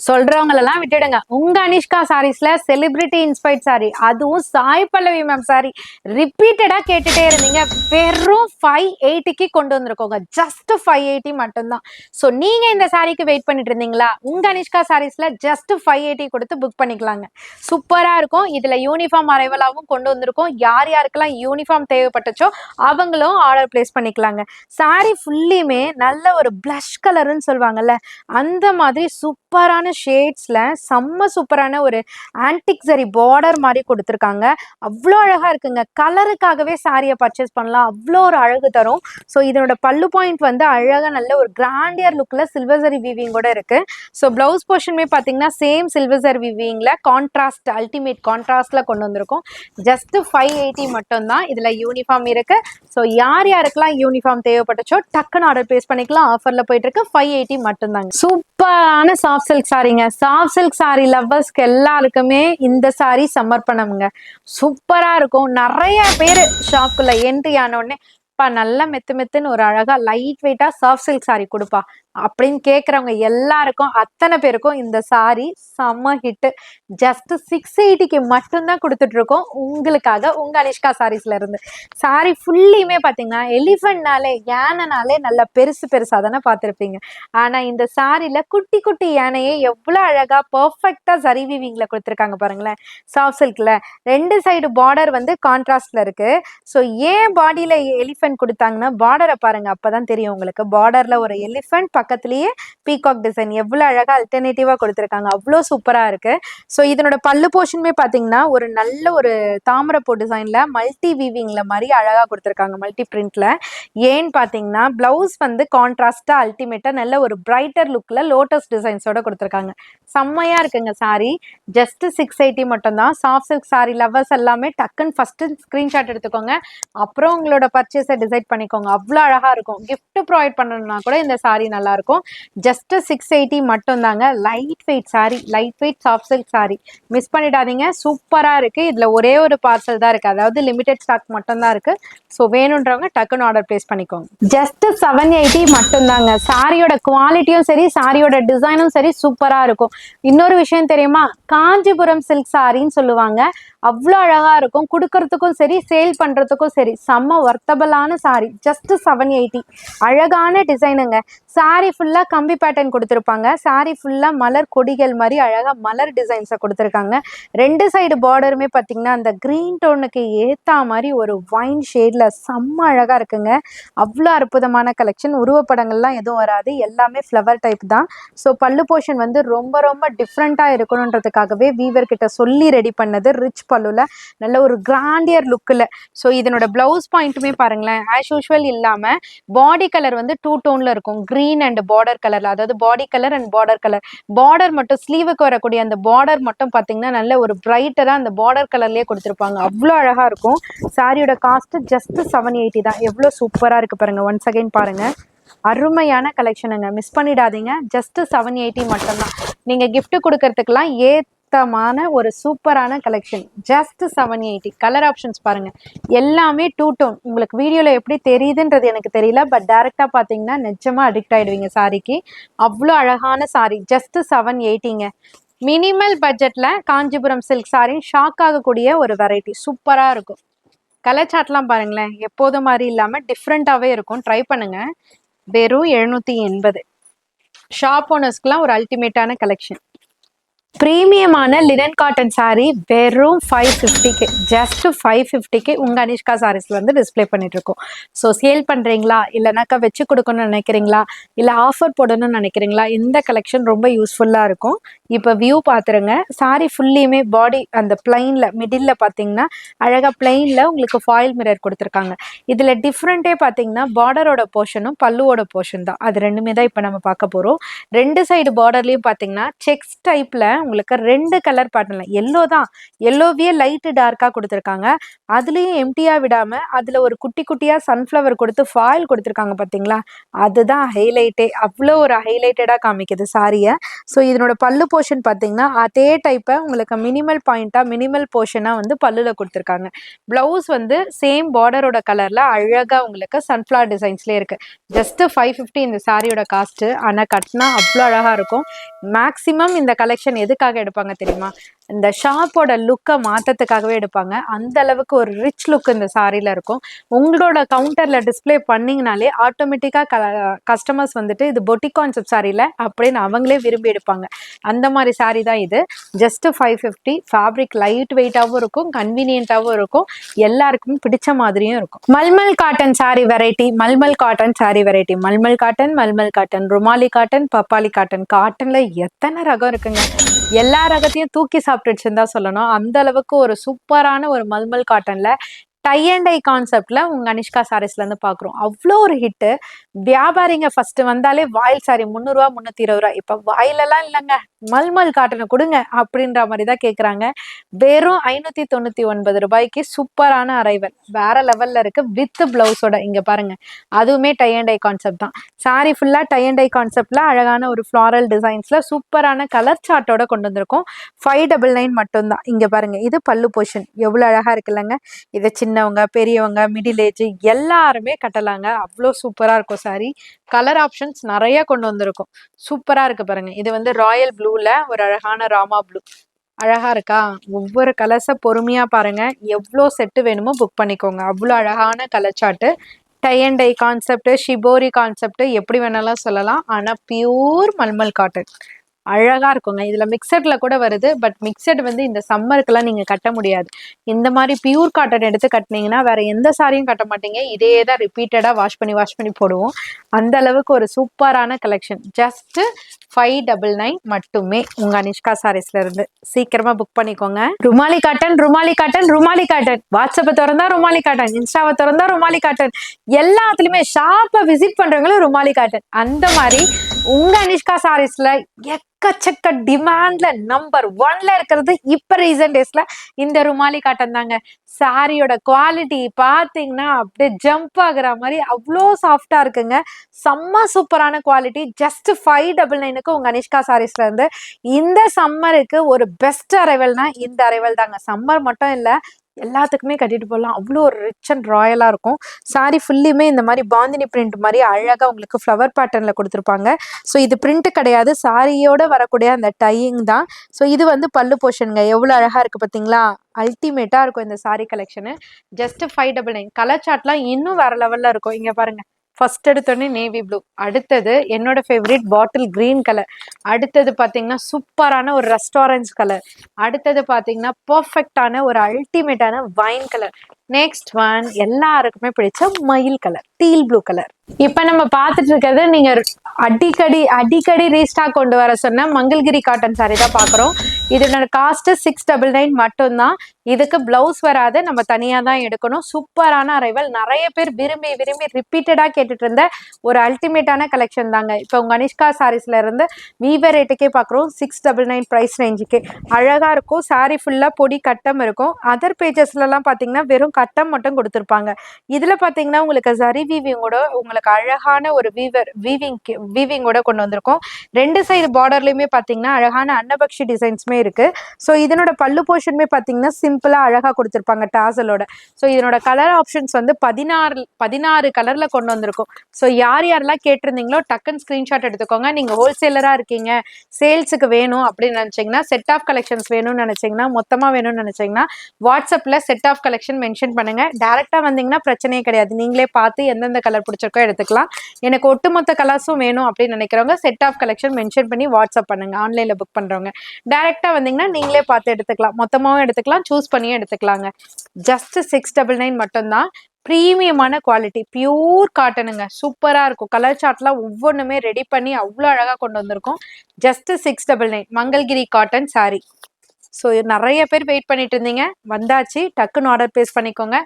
சொல்றவங்களெல்லாம் விட்டுடுங்க. உங்க அனிஷ்கா சாரீஸ்ல செலிபிரிட்டி இன்ஸ்பைர்ட் சாரி, அதுவும் சாய் பல்லவி மேம் சாரி ரிப்பீட்டடா கேட்டுட்டே இருந்தீங்க. வெறும் 580க்கு கொண்டு வந்திருக்கோங்க. ஜஸ்ட் 580 மட்டும்தான். ஸோ நீங்க இந்த சாரிக்கு வெயிட் பண்ணிட்டு இருந்தீங்களா? உங்க அனிஷ்கா சாரீஸ்ல ஜஸ்ட் 580 கொடுத்து புக் பண்ணிக்கலாங்க. சூப்பரா இருக்கும். இதுல யூனிஃபார்ம் அரைவலாவும் கொண்டு வந்திருக்கோம். யார் யாருக்கெல்லாம் யூனிஃபார்ம் தேவைப்பட்டுச்சோ அவங்களும் ஆர்டர் பிளேஸ் பண்ணிக்கலாங்க. சாரி ஃபுல்லியுமே நல்ல ஒரு பிளஷ் கலர்னு சொல்லுவாங்கல்ல, அந்த மாதிரி சூப்பரான ஷேட்ஸ்ல செம்ம சூப்பரான ஒரு ஆன்டிக் சரி பார்டர் மாதிரி கொடுத்துருக்காங்க. அவ்வளோ அழகா இருக்குங்க. கலருக்காகவே சாரியை பர்ச்சேஸ் பண்ணலாம். அவ்வளோ ஒரு அழகு தரும். ஸோ இதனோட பல்லு பாயிண்ட் வந்து அழகா நல்ல ஒரு கிராண்டியர் லுக்ல சில்வர் சரி வீவிங் கூட இருக்கு. ஸோ பிளவுஸ் போர்ஷனுமே பார்த்தீங்கன்னா சேம் சில்வர் சரி வீவிங்ல கான்ட்ராஸ்ட் அல்டிமேட் கான்ட்ராஸ்ட்ல கொண்டு வந்திருக்கோம். ஜஸ்ட் 580 மட்டும்தான். இதுல யூனிஃபார்ம் இருக்கு. ஸோ யார் யாருக்கெல்லாம் யூனிஃபார்ம் தேவைப்பட்டுச்சோ டக்குன்னு ஆர்டர் பிளேஸ் பண்ணிக்கலாம். ஆஃபர்ல போயிட்டு இருக்கு. 580 மட்டும்தாங்க. சூப்பரான சாஃப்ட் சில்க் சாரிங்க. சாஃப்ட் சில்க் சாரி லவ்வர்ஸ்க்கு எல்லாருக்குமே இந்த சாரி சமர்ப்பணம்ங்க. சூப்பரா இருக்கும். நிறைய பேர் ஷாப்புக்குள்ள என்ட்ரி ஆன உடனே நல்லா மெத்து மெத்துன்னு ஒரு அழகா லைட் வெயிட்டா சாஃப்ட் சில்க் சாரி கொடுப்பா அப்படின்னு கேட்குறவங்க எல்லாருக்கும் அத்தனை பேருக்கும் இந்த சாரி செம்ம ஹிட்டு. ஜஸ்ட் 680க்கு மட்டும்தான் கொடுத்துட்டு இருக்கோம் உங்களுக்காக உங்க அனிஷ்கா சாரீஸ்ல இருந்து. சாரி ஃபுல்லியுமே பார்த்தீங்கன்னா எலிஃபென்ட்னாலே யானைனாலே நல்லா பெருசு பெருசாக தானே பார்த்துருப்பீங்க. ஆனால் இந்த சாரியில் குட்டி குட்டி யானையே எவ்வளோ அழகாக பர்ஃபெக்டாக சரி வீவிங்ல கொடுத்துருக்காங்க பாருங்களேன். சாஃப்ட் சில்க்ல 2 சைடு பார்டர் வந்து கான்ட்ராஸ்ட்ல இருக்கு. ஸோ ஏன் பாடியில் எலிஃபென்ட் கொடுத்தாங்கன்னா பார்டரை பாருங்க, அப்பதான் தெரியும் உங்களுக்கு. பார்டர்ல ஒரு எலிஃபென்ட் பக்கத்துலயே பீகாக் டிசைன் எவ்வளவு அழகா அல்டர்னேட்டிவா கொடுத்துருக்காங்க. அவ்வளோ சூப்பரா இருக்கு. ஸோ இதனோட பல்லு போர்ஷனுமே பாத்தீங்கன்னா ஒரு நல்ல ஒரு தாமரைப்பூ டிசைன்ல மல்டி வீவிங்ல மாதிரி அழகா கொடுத்துருக்காங்க. மல்டி பிரிண்ட்ல. ஏன்னு பாத்தீங்கன்னா பிளவுஸ் வந்து கான்ட்ராஸ்டா அல்டிமேட்டா நல்ல ஒரு பிரைட்டர் லுக்ல லோட்டஸ் டிசைன்ஸோட கொடுத்துருக்காங்க. செம்மையா இருக்குங்க சாரி. ஜஸ்ட் 680 மட்டும் தான். சாஃப்ட் சில்க் சாரி லவ்வர்ஸ் எல்லாமே டக்குன்னு ஃபர்ஸ்ட் ஸ்கிரீன்ஷாட் எடுத்துக்கோங்க. அப்புறம் உங்களோட பர்ச்சேஸை டிசைட் பண்ணிக்கோங்க. அவ்வளோ அழகா இருக்கும். கிஃப்ட் ப்ரொவைட் பண்ணணும்னா கூட இந்த சாரி நல்லா இருக்கும். ஜஸ்ட் 680 மட்டும் தாங்க. Light weight sorry, light weight soft silk sorry miss பண்ணிடாதீங்க. சூப்பரா இருக்கு. இதுல ஒரே ஒரு பார்சல் தான் இருக்கு, அதாவது லிமிடெட் ஸ்டாக் மட்டும் தான் இருக்கு. ஸோ வேணுன்றவங்க டக்குன்னு ஆர்டர் பிளேஸ் பண்ணிக்கோங்க. ஜஸ்ட் 780 மட்டும் தாங்க. சாரியோட குவாலிட்டியும் சரி, சாரியோட டிசைனும் சரி சூப்பரா இருக்கும். இன்னொரு விஷயம் தெரியுமா, காஞ்சிபுரம் சில்க் சாரின்னு சொல்லுவாங்க. அவ்வளோ அழகா இருக்கும். கொடுக்கறதுக்கும் சரி, சேல் பண்றதுக்கும் சரி செம்ம ஒர்த்தபிளான சாரி. ஜஸ்ட் 780. அழகான டிசைனுங்க. சாரி ஃபுல்லா கம்பி பேட்டர்ன் கொடுத்துருப்பாங்க. சாரி ஃபுல்லா மலர் கொடிகள் மாதிரி அழகா மலர் டிசைன்ஸை கொடுத்துருக்காங்க. 2 சைடு பார்டருமே பார்த்தீங்கன்னா அந்த கிரீன் டோனுக்கு ஏத்தா மாதிரி ஒரு வைன் ஷேட்ல செம்ம அழகா இருக்குங்க. அவ்வளோ அற்புதமான கலெக்ஷன். உருவப்படங்கள்லாம் எதுவும் வராது, எல்லாமே ஃப்ளவர் டைப் தான். ஸோ பல்லு போர்ஷன் வந்து ரொம்ப ரொம்ப டிஃப்ரெண்டா இருக்கணுன்றதுக்காகவே வீவர் கிட்ட சொல்லி ரெடி பண்ணது. ரிச் பல்லுல நல்ல ஒரு கிராண்டியர் லுக்கில். ஸோ இதனோட பிளவுஸ் பாயிண்ட்டுமே பாருங்களேன், ஆஸ் யூஷுவல் இல்லாம பாடி கலர் வந்து 2 டோன்ல இருக்கும். கிரீன் அண்ட் பார்டர் கலர்ல, அதாவது பாடி colour and border colour. Border மட்டும் ஸ்லீவுக்கு வரக்கூடிய அந்த பார்டர் மட்டும் பார்த்தீங்கன்னா நல்ல ஒரு பிரைட்டரா அந்த பார்டர் கலர்லயே கொடுத்துருப்பாங்க. அவ்வளோ அழகா இருக்கும். சாரியோட காஸ்ட் ஜஸ்ட் 780 தான். எவ்வளோ சூப்பரா இருக்கு பாருங்க. ஒன்ஸ் அகைன் பாருங்க, அருமையான கலெக்ஷனுங்க. மிஸ் பண்ணிடாதீங்க. ஜஸ்ட் 780 மட்டும்தான். நீங்க gift கொடுக்கறதுக்கெல்லாம் ஏத்தமான ஒரு சூப்பரான கலெக்ஷன். ஜஸ்ட் 780. கலர் ஆப்ஷன்ஸ் பாருங்க, எல்லாமே 2 டோன். உங்களுக்கு வீடியோல எப்படி தெரியுதுன்றது எனக்கு தெரியல, பட் டைரக்டா பாத்தீங்கன்னா நிஜமா அடிக்ட் ஆயிடுவீங்க சாரிக்கு. அவ்வளோ அழகான சாரி. ஜஸ்ட் 780ங்க. மினிமல் பட்ஜெட்ல காஞ்சிபுரம் சில்க் சாரி ஷாக் ஆகக்கூடிய ஒரு வெரைட்டி. சூப்பரா இருக்கும். கலர் சார்ட்லாம் பாருங்களேன், எப்போதும் மாதிரி இல்லாம டிஃப்ரெண்டாவே இருக்கும். ட்ரை பண்ணுங்க. வெறும் 780. ஷாப் ஓனர்ஸ்க்குலாம் ஒரு அல்டிமேட்டான கலெக்ஷன். பிரீமியமான லினன் காட்டன் சாரி வெறும் 550க்கு. ஜஸ்ட் 550க்கு உங்க அனிஷ்கா சாரீஸ்ல வந்து டிஸ்பிளே பண்ணிட்டு இருக்கோம். ஸோ சேல் பண்றீங்களா, இல்லைனாக்கா வச்சு கொடுக்கணும்னு நினைக்கிறீங்களா, இல்லை ஆஃபர் போடணும்னு நினைக்கிறீங்களா, இந்த கலெக்ஷன் ரொம்ப யூஸ்ஃபுல்லா இருக்கும். இப்போ வியூ பார்த்துருங்க. சாரி ஃபுல்லியுமே பாடி அந்த பிளைன்ல மிடில்ல பார்த்தீங்கன்னா அழகா பிளைன்ல உங்களுக்கு ஃபாயில் மிரர் கொடுத்துருக்காங்க. இதுல டிஃப்ரெண்டே பார்த்தீங்கன்னா பார்டரோட போர்ஷனும் பல்லுவோட போர்ஷன் தான். அது ரெண்டுமே தான் இப்போ நம்ம பார்க்க போறோம். 2 சைடு பார்டர்லயும் பார்த்தீங்கன்னா செக்ஸ் டைப்ல உங்களுக்கு 2 கலர் பேட்டர்ன்ல எல்லோ தான், எல்லோவியே லைட்டு டார்க்காக கொடுத்துருக்காங்க. அதுலேயும் எம்டியாக விடாமல் அதில் ஒரு குட்டி குட்டியாக சன்ஃப்ளவர் கொடுத்து ஃபாயில் கொடுத்துருக்காங்க பார்த்தீங்களா, அதுதான் ஹைலைட்டே. அவ்வளோ ஒரு ஹைலைட்டடாக காமிக்குது சாரியை. ஸோ இதனோட பல்லு போர்ஷன் பார்த்தீங்கன்னா அதே டைப்பை உங்களுக்கு மினிமல் பாயிண்ட்டாக மினிமல் போர்ஷனாக வந்து பல்லுல கொடுத்துருக்காங்க. ப்ளவுஸ் வந்து சேம் பார்டரோட கலரில் அழகாக உங்களுக்கு சன்ஃப்ளவர் டிசைன்ஸ்லேயே இருக்குது. ஜஸ்ட்டு 550 இந்த சாரியோட காஸ்ட்டு. ஆனால் கட்டினா அவ்வளோ அழகாக இருக்கும். மேக்ஸிமம் இந்த கலெக்ஷன் எதுக்காக எடுப்பாங்க தெரியுமா, இந்த ஷாப்போட லுக்கை மாற்றத்துக்காகவே எடுப்பாங்க. அந்த அளவுக்கு ஒரு ரிச் லுக் இந்த சாரியில் இருக்கும். உங்களோட கவுண்டரில் டிஸ்பிளே பண்ணிங்கனாலே ஆட்டோமேட்டிக்காக கஸ்டமர்ஸ் வந்துட்டு இது பொட்டிக் கான்செப்ட் சாரியில் அப்படின்னு அவங்களே விரும்பி எடுப்பாங்க. அந்த மாதிரி சாரி தான் இது. ஜஸ்ட்டு 550. ஃபேப்ரிக் லைட் வெயிட்டாகவும் இருக்கும், கன்வீனியன்ட்டாகவும் இருக்கும், எல்லாருக்குமே பிடிச்ச மாதிரியும் இருக்கும். Mulmul cotton sorry variety, mulmul cotton sorry variety, mulmul cotton, rumali cotton, பப்பாளி காட்டன். காட்டன்ல எத்தனை ரகம் இருக்குங்க, எல்லா ரகத்தையும் தூக்கி சாப்பிட்டுச்சுன்னு தான் சொல்லணும். அந்த அளவுக்கு ஒரு சூப்பரான ஒரு மல்மல் காட்டன்ல டை அண்ட் டை கான்செப்ட்ல உங்க அனிஷ்கா சாரீஸ்ல இருந்து பாக்குறோம். அவ்வளோ ஒரு ஹிட்டு. வியாபாரிங்க ஃபர்ஸ்ட் வந்தாலே வாயில் சாரி 300 ரூபா 320 ரூபா. இப்ப வாயிலெல்லாம் இல்லைங்க, மல்மல் காட்டனை கொடுங்க அப்படின்ற மாதிரி தான் கேட்குறாங்க. வெறும் 599 ரூபாய்க்கு சூப்பரான அரைவல் வேற லெவல்ல இருக்கு வித் பிளவுஸோட. இங்க பாருங்க, அதுவுமே டை அண்ட் டை கான்செப்ட் தான். சாரி ஃபுல்லா டை அண்ட் டை கான்செப்ட்ல அழகான ஒரு ஃப்ளாரல் டிசைன்ஸ்ல சூப்பரான கலர் சார்ட்டோட கொண்டு வந்திருக்கோம். 599 மட்டும்தான். இங்க பாருங்க, இது பல்லு போர்ஷன் எவ்வளவு அழகா இருக்குல்லங்க. இதை சின்னவங்க பெரியவங்க மிடில் ஏஜ் எல்லாருமே கட்டலாங்க. அவ்வளோ சூப்பரா இருக்கும் சாரி. கலர் ஆப்ஷன்ஸ் நிறைய கொண்டு வந்திருக்கும். சூப்பரா இருக்கு பாருங்க. இது வந்து ராயல் ப்ளூல ஒரு அழகான ராமா ப்ளூ, அழகா இருக்கா. ஒவ்வொரு கலர்ஸை பொறுமையா பாருங்க, எவ்வளோ செட்டு வேணுமோ புக் பண்ணிக்கோங்க. அவ்வளோ அழகான colour chart. Tie and dye concept, shibori concept எப்படி வேணாலும் சொல்லலாம். ஆனா பியூர் மல்மல் காட்டன் அழகா இருக்குங்க. இதுல மிக்சட்ல கூட வருது, பட் மிக்சட் வந்து இந்த சம்மருக்குலாம் நீங்க கட்ட முடியாது. இந்த மாதிரி பியூர் காட்டன் எடுத்து கட்டினீங்கன்னா வேற எந்த சாரியும் கட்ட மாட்டீங்க. இதே தான் ரிப்பீட்டடா வாஷ் பண்ணி போடுவோம். அந்த அளவுக்கு ஒரு சூப்பரான கலெக்ஷன். ஜஸ்ட் 599 மட்டுமே உங்க அனிஷ்கா சாரீஸ்ல இருந்து. சீக்கிரமா புக் பண்ணிக்கோங்க. ருமாலி காட்டன், வாட்ஸ்அப்பை திறந்தா ருமாலி காட்டன், இன்ஸ்டாவை திறந்தா ருமாலி காட்டன், எல்லாத்துலயுமே ஷாப்பை விசிட் பண்றவங்களும் ருமாலி காட்டன். அந்த மாதிரி உங்க அனிஷ்கா சாரீஸ்ல எக்கச்சக்க டிமாண்ட்ல நம்பர் 1ல இருக்கிறது இப்ப ரீசன்ட் டேஸ்ல இந்த ருமாலி காட்டன் தாங்க. சாரியோட குவாலிட்டி பாத்தீங்கன்னா அப்படியே ஜம்ப் ஆகுற மாதிரி அவ்வளோ சாஃப்டா இருக்குங்க. செம்ம சூப்பரான குவாலிட்டி. ஜஸ்ட் 599க்கு உங்க அனிஷ்கா சாரீஸ்ல இருந்து. இந்த சம்மருக்கு ஒரு பெஸ்ட் அரைவல்னா இந்த அரைவல் தாங்க. சம்மர் மட்டும் இல்ல, எல்லாத்துக்குமே கட்டிட்டு போகலாம். அவ்வளோ ஒரு ரிச் அண்ட் ராயலா இருக்கும். சாரி ஃபுல்லுமே இந்த மாதிரி பாந்தினி பிரிண்ட் மாதிரி அழகா உங்களுக்கு ஃப்ளவர் பேட்டர்ன்ல கொடுத்துருப்பாங்க. ஸோ இது பிரிண்ட் கிடையாது, சாரியோட வரக்கூடிய அந்த டையிங் தான். ஸோ இது வந்து பல்லு போர்ஷனுங்க. எவ்வளோ அழகா இருக்கு பார்த்தீங்களா, அல்டிமேட்டா இருக்கும் இந்த சாரி கலெக்ஷனு. ஜஸ்ட் 599. கலர் சார்ட்லாம் இன்னும் வேற லெவல்ல இருக்கும். இங்க பாருங்க, ஃபர்ஸ்ட் எடுத்தோடனே நேவி ப்ளூ, அடுத்தது என்னோட ஃபேவரட் பாட்டில் கிரீன் கலர், அடுத்தது பார்த்தீங்கன்னா சூப்பரான ஒரு ரெஸ்டாரண்ட் கலர், அடுத்தது பார்த்தீங்கன்னா பர்ஃபெக்டான ஒரு அல்டிமேட்டான வைன் கலர், நெக்ஸ்ட் ஒன் எல்லாருக்குமே பிடிச்ச மயில் கலர் டீல் ப்ளூ கலர். இப்ப நம்ம பார்த்துட்டு இருக்கிறது நீங்க அடிக்கடி ரீஸ்டாக் கொண்டு வர சொன்ன மங்கள்கிரி காட்டன் சாரி தான் பாக்குறோம். இதோட காஸ்ட் 699 மட்டும்தான். இதுக்கு பிளவுஸ் வராது, நம்ம தனியா தான் எடுக்கணும். சூப்பரான அரைவல். நிறைய பேர் விரும்பி ரிப்பீட்டடா கேட்டுட்டு இருந்த ஒரு அல்டிமேட்டான கலெக்ஷன் தாங்க. இப்போ உங்க அனிஷ்கா சாரீஸ்ல இருந்து வீவர் ரேட்டுக்கே பாக்குறோம். 699 பிரைஸ் ரேஞ்சுக்கே அழகா இருக்கும். சாரி ஃபுல்லா பொடி கட்டம் இருக்கும். அதர் பேஜஸ்ல எல்லாம் பாத்தீங்கன்னா வெறும் கட்டம் மட்டும் கொடுத்துருப்பாங்க. இதுல பாத்தீங்கன்னா உங்களுக்கு சரி வீவிங்கோட உங்களுக்கு அழகான ஒரு வீவிங்கோட கொண்டு வந்திருக்கோம். 2 சைடு பார்டர்லயுமே பாத்தீங்கன்னா அழகான அன்னபக்ஷி டிசைன்ஸ்மே இருக்கு. ஸோ இதனோட பல்லு போர்ஷனுமே பாத்தீங்கன்னா சிம்பிளா அழகா கொடுத்துருப்பாங்க டாசலோட. ஸோ இதனோட கலர் ஆப்ஷன்ஸ் வந்து 16 கலர்ல கொண்டு வந்திருக்கும். ஸோ யாரெல்லாம் கேட்டிருந்தீங்களோ டக்குன்னு ஸ்கிரீன்ஷாட் எடுத்துக்கோங்க. நீங்க ஹோல்சேலரா இருக்கீங்க, சேல்ஸுக்கு வேணும் அப்படின்னு நினைச்சீங்கன்னா, செட் ஆஃப் கலெக்ஷன்ஸ் வேணும்னு நினைச்சீங்கன்னா, மொத்தமா வேணும்னு நினைச்சீங்கன்னா வாட்ஸ்அப்ல செட் ஆஃப் கலெக்ஷன் மென்ஷன் பண்ணுங்க. டைரக்டா வந்தீங்கன்னா பிரச்சனையே கிடையாது. நீங்களே பார்த்து எந்தெந்த கலர் பிடிச்சிருக்கோ எடுத்துக்கலாம். எனக்கு ஒட்டுமொத்த கலர்ஸும் வேணும் அப்படின்னு நினைக்கிறவங்க செட் ஆஃப் கலெக்ஷன் மென்ஷன் பண்ணி வாட்ஸ்அப் பண்ணுங்க. ஆன்லைன்ல புக் பண்றவங்க டைரக்டா வந்தீங்கன்னா நீங்களே பார்த்து எடுத்துக்கலாம். மொத்தமாவும் எடுத்துக்கலாம், சூஸ் பண்ணியும் எடுத்துக்கலாங்க. ஜஸ்ட் 699 மட்டும்தான். ப்ரீமியமான குவாலிட்டி, பியூர் காட்டனுங்க. சூப்பரா இருக்கும். கலர் சார்ட்லாம் ஒவ்வொன்றுமே ரெடி பண்ணி அவ்வளோ அழகா கொண்டு வந்திருக்கும். Just 699 Mangalagiri cotton sorry. So நிறைய பேர் வெயிட் பண்ணிட்டு இருந்தீங்க, வந்தாச்சு. டக்குன்னு ஆர்டர் பிளேஸ் பண்ணிக்கோங்க.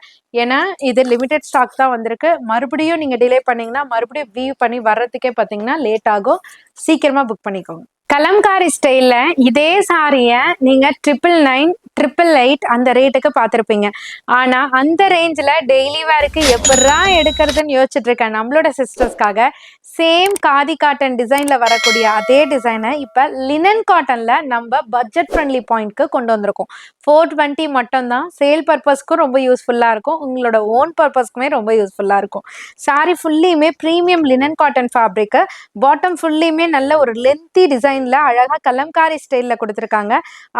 ஏன்னா இது லிமிடெட் ஸ்டாக் தான் வந்திருக்கு. மறுபடியும் நீங்க டிலே பண்ணீங்கன்னா மறுபடியும் வியூ பண்ணி வர்றதுக்கே பார்த்தீங்கன்னா லேட் ஆகும். சீக்கிரமா புக் பண்ணிக்கோங்க. கலம்காரி ஸ்டைல்ல இதே சாரிய நீங்க 999 888 அந்த ரேட்டுக்கு பார்த்துருப்பீங்க. ஆனா அந்த ரேஞ்சில் டெய்லி வேருக்கு எப்படா எடுக்கிறதுன்னு யோசிச்சுட்டு இருக்கேன் நம்மளோட சிஸ்டர்ஸ்க்காக சேம் காதி காட்டன் டிசைன்ல வரக்கூடிய அதே டிசைனை இப்ப லினன் காட்டன்ல நம்ம பட்ஜெட் ஃப்ரெண்ட்லி பாயிண்ட்க்கு கொண்டு வந்திருக்கோம். 420 மட்டும் தான். சேல் பர்பஸ்க்கும் ரொம்ப யூஸ்ஃபுல்லா இருக்கும், உங்களோட ஓன் பர்பஸ்க்குமே ரொம்ப யூஸ்ஃபுல்லா இருக்கும். சாரி ஃபுல்லியுமே premium linen cotton fabric, bottom ஃபுல்லியுமே நல்ல ஒரு லென்த்தி டிசைன்ல அழகா கலம்காரி ஸ்டைல்ல கொடுத்துருக்காங்க.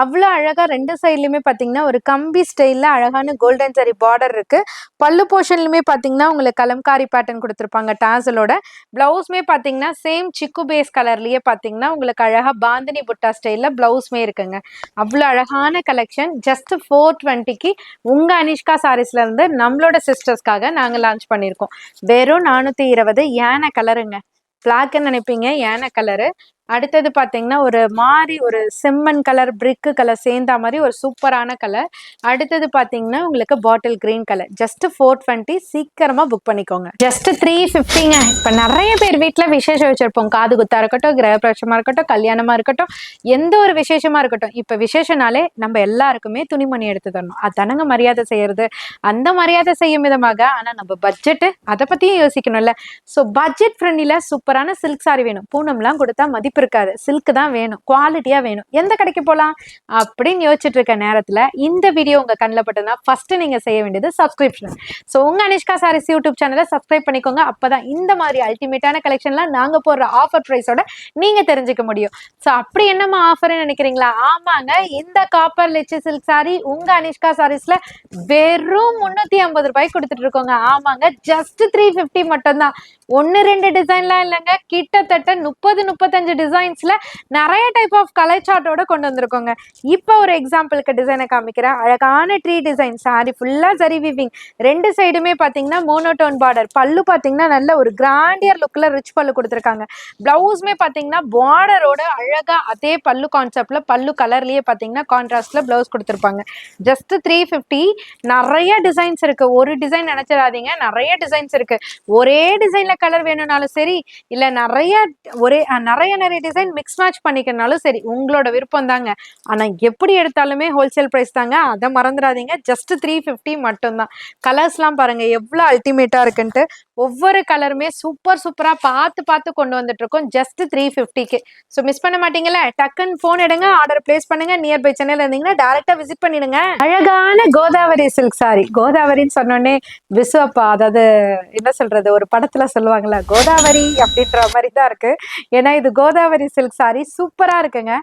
அவ்வளோ அழகா ரெண்டு சைட்லயுமே பாத்தீங்கன்னா ஒரு கம்பி ஸ்டைல்ல அழகான கோல்டன் ஜரி பார்டர் இருக்கு. பல்லு போர்ஷன்லுமே பாத்தீங்கன்னா உங்களுக்கு கலம்காரி பேட்டர்ன் கொடுத்துருப்பாங்க டாசலோட. பிளவுஸ்மே பாத்தீங்கன்னா சேம் சிக்கு பேஸ் கலர்லயே பாத்தீங்கன்னா உங்களுக்கு அழகா பாந்தினி புட்டா ஸ்டைல்ல பிளவுஸ்மே இருக்குங்க. அவ்வளோ அழகான கலெக்ஷன். ஜஸ்ட் 420க்கு உங்க அனிஷ்கா சாரீஸ்ல இருந்து நம்மளோட சிஸ்டர்ஸ்க்காக நாங்க லான்ச் பண்ணியிருக்கோம். வெறும் 420. யானை கலருங்க, பிளாக்ன்னு நினைப்பீங்க, யானை கலரு. அடுத்தது பார்த்தீங்கன்னா ஒரு மாதிரி ஒரு செம்மண் கலர் பிரிக்கு கலர் சேர்ந்த மாதிரி ஒரு சூப்பரான கலர். அடுத்தது பார்த்தீங்கன்னா உங்களுக்கு பாட்டில் கிரீன் கலர். ஜஸ்ட் 420. சீக்கிரமா புக் பண்ணிக்கோங்க. ஜஸ்ட் 350ங்க. இப்போ நிறைய பேர் வீட்டில் விசேஷம் வச்சிருப்போம், காது குத்தா இருக்கட்டும், கிரகப்பிரவேசமா இருக்கட்டும், கல்யாணமா இருக்கட்டும், எந்த ஒரு விசேஷமா இருக்கட்டும். இப்போ விசேஷனாலே நம்ம எல்லாருக்குமே துணிமணி எடுத்து தரணும், அதானங்க மரியாதை செய்யறது. அந்த மரியாதை செய்யும் விதமாக ஆனால் நம்ம பட்ஜெட்டு அதை பற்றியும் யோசிக்கணும்ல. ஸோ பட்ஜெட் ஃப்ரெண்ட்லியில் சூப்பரான சில்க் சாரி வேணும், பூனம்லாம் கொடுத்தா மதிப்பு இருக்காது, சில்க் தான் வேணும், குவாலிட்டியா வேணும், எந்த கடைக்கு போலாம் அப்படின்னு யோசிச்சுட்டு இருக்க நேரத்துல இந்த வீடியோ உங்க கண்ணில் பட்டதுன்னா ஃபர்ஸ்ட் நீங்க செய்ய வேண்டியது சப்ஸ்கிரிப்ஷன். ஸோ உங்க அனிஷ்கா சாரீஸ் யூடியூப் சேனலை சப்ஸ்கிரைப் பண்ணிக்கோங்க. அப்பதான் இந்த மாதிரி அல்டிமேட்டான கலெக்ஷன்லாம் நாங்க போடுற ஆஃபர் ப்ரைஸோட நீங்க தெரிஞ்சுக்க முடியும். ஸோ அப்படி என்னமா ஆஃபர்னு நினைக்கிறீங்களா? ஆமாங்க, இந்த காப்பர் லிச்சி சில்க் சாரி உங்க அனிஷ்கா சாரீஸ்ல வெறும் 350 ரூபாய்க்கு கொடுத்துட்டு இருக்கோங்க. ஆமாங்க, ஜஸ்ட் 350 மட்டும் தான். 1-2 டிசைன்லாம் இல்லைங்க, கிட்டத்தட்ட 30-35 டிசைன்ஸ்ல நிறைய டைப் ஆஃப் கலர் சார்ட்டோட கொண்டு வந்திருக்கோங்க. இப்போ ஒரு எக்ஸாம்பிளுக்கு டிசைனை காமிக்கிறேன். அழகான ட்ரீ டிசைன் சாரி ஃபுல்லா ஜரி வீவிங், ரெண்டு சைடுமே பாத்தீங்கன்னா மோனோடோன் பார்டர். பல்லு பாத்தீங்கன்னா நல்ல ஒரு கிராண்டியர் லுக்ல ரிச் பல்லு கொடுத்துருக்காங்க. பிளவுஸ்மே பாத்தீங்கன்னா பார்டரோட அழகா அதே பல்லு கான்செப்ட்ல பல்லு கலர்லயே பாத்தீங்கன்னா கான்ட்ராஸ்ட்ல பிளவுஸ் கொடுத்துருப்பாங்க. ஜஸ்ட் 350. நிறைய டிசைன்ஸ் இருக்கு, ஒரு டிசைன் நினைச்சிடாதீங்க, நிறைய டிசைன்ஸ் இருக்கு. ஒரே டிசைன்ல கலர் வேணும்னாலும் சரி, இல்ல நிறைய நிறைய டிசைன் மிக்ஸ் மேட்ச் பண்ணிக்கனாலும் சரி, உங்களோட விருப்பம் தாங்க. ஆனா எப்படி எடுத்தாலுமே ஹோல்சேல் பிரைஸ் தாங்க, அதை மறந்துடாதீங்க. ஜஸ்ட் 350 மட்டும்தான். கலர்ஸ்லாம் பாருங்க எவ்வளவு அல்டிமேட்டா இருக்குன்ட்டு. ஒவ்வொரு கலருமே சூப்பரா பார்த்து கொண்டு வந்துட்டு இருக்கோம் ஜஸ்ட் 350க்கு. ஸோ மிஸ் பண்ண மாட்டீங்கல்ல, டக்குன்னு போன் எடுங்க, ஆர்டர் பிளேஸ் பண்ணுங்க. நியர்பை சென்னையில இருந்தீங்கன்னா டைரக்டா விசிட் பண்ணிடுங்க. அழகான கோதாவரி சில்க் சாரி. கோதாவரின்னு சொன்னோடனே விசுவப்பா, அதாவது என்ன சொல்றது, ஒரு படத்துல சொல்லுவாங்கல்ல கோதாவரி அப்படின்ற மாதிரி தான் இருக்கு. ஏன்னா இது கோதாவரி சில்க் சாரி சூப்பரா இருக்குங்க.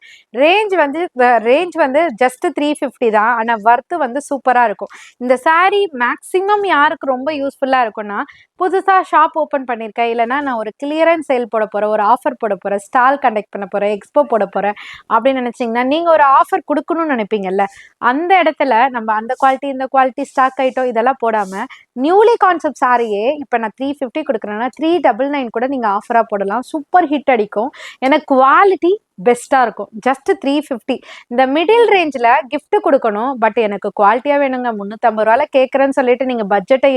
ரேஞ்ச் வந்து ஜஸ்ட் 350 தான். ஆனா வர்த்து வந்து சூப்பரா இருக்கும். இந்த சாரி மேக்சிமம் யாருக்கு ரொம்ப யூஸ்ஃபுல்லா இருக்கும்னா, புதுசா ஷாப் ஓபன் பண்ணிருக்கேன், இல்லைன்னா நான் ஒரு கிளியரன்ஸ் சேல் போட போறேன், ஒரு ஆஃபர் போட போறேன், ஸ்டால் கண்டக்ட் பண்ண போறேன், எக்ஸ்போ போட போறேன் அப்படின்னு நினைச்சீங்கன்னா, நீங்க ஒரு ஆஃபர் கொடுக்கணும்னு நினைப்பீங்கல்ல, அந்த இடத்துல நம்ம அந்த குவாலிட்டி இந்த குவாலிட்டி ஸ்டாக் ஐட்டம் இதெல்லாம் போடாம நியூலி கான்செப்ட் சாரியே இப்ப நான் 350 கொடுக்குறேன்னா 399 கூட நீங்க ஆஃபரா போடலாம். சூப்பர் ஹிட் அடிக்கும். ஏன்னா குவாலிட்டி பெஸ்டா இருக்கும். ஜஸ்ட் 350. இந்த மிடில் ரேஞ்சில் கிஃப்ட் கொடுக்கணும், பட் எனக்கு குவாலிட்டியா வேணுங்க, 350 ரூபாயில கேட்கறேன்னு சொல்லிட்டு நீங்க பட்ஜெட்டை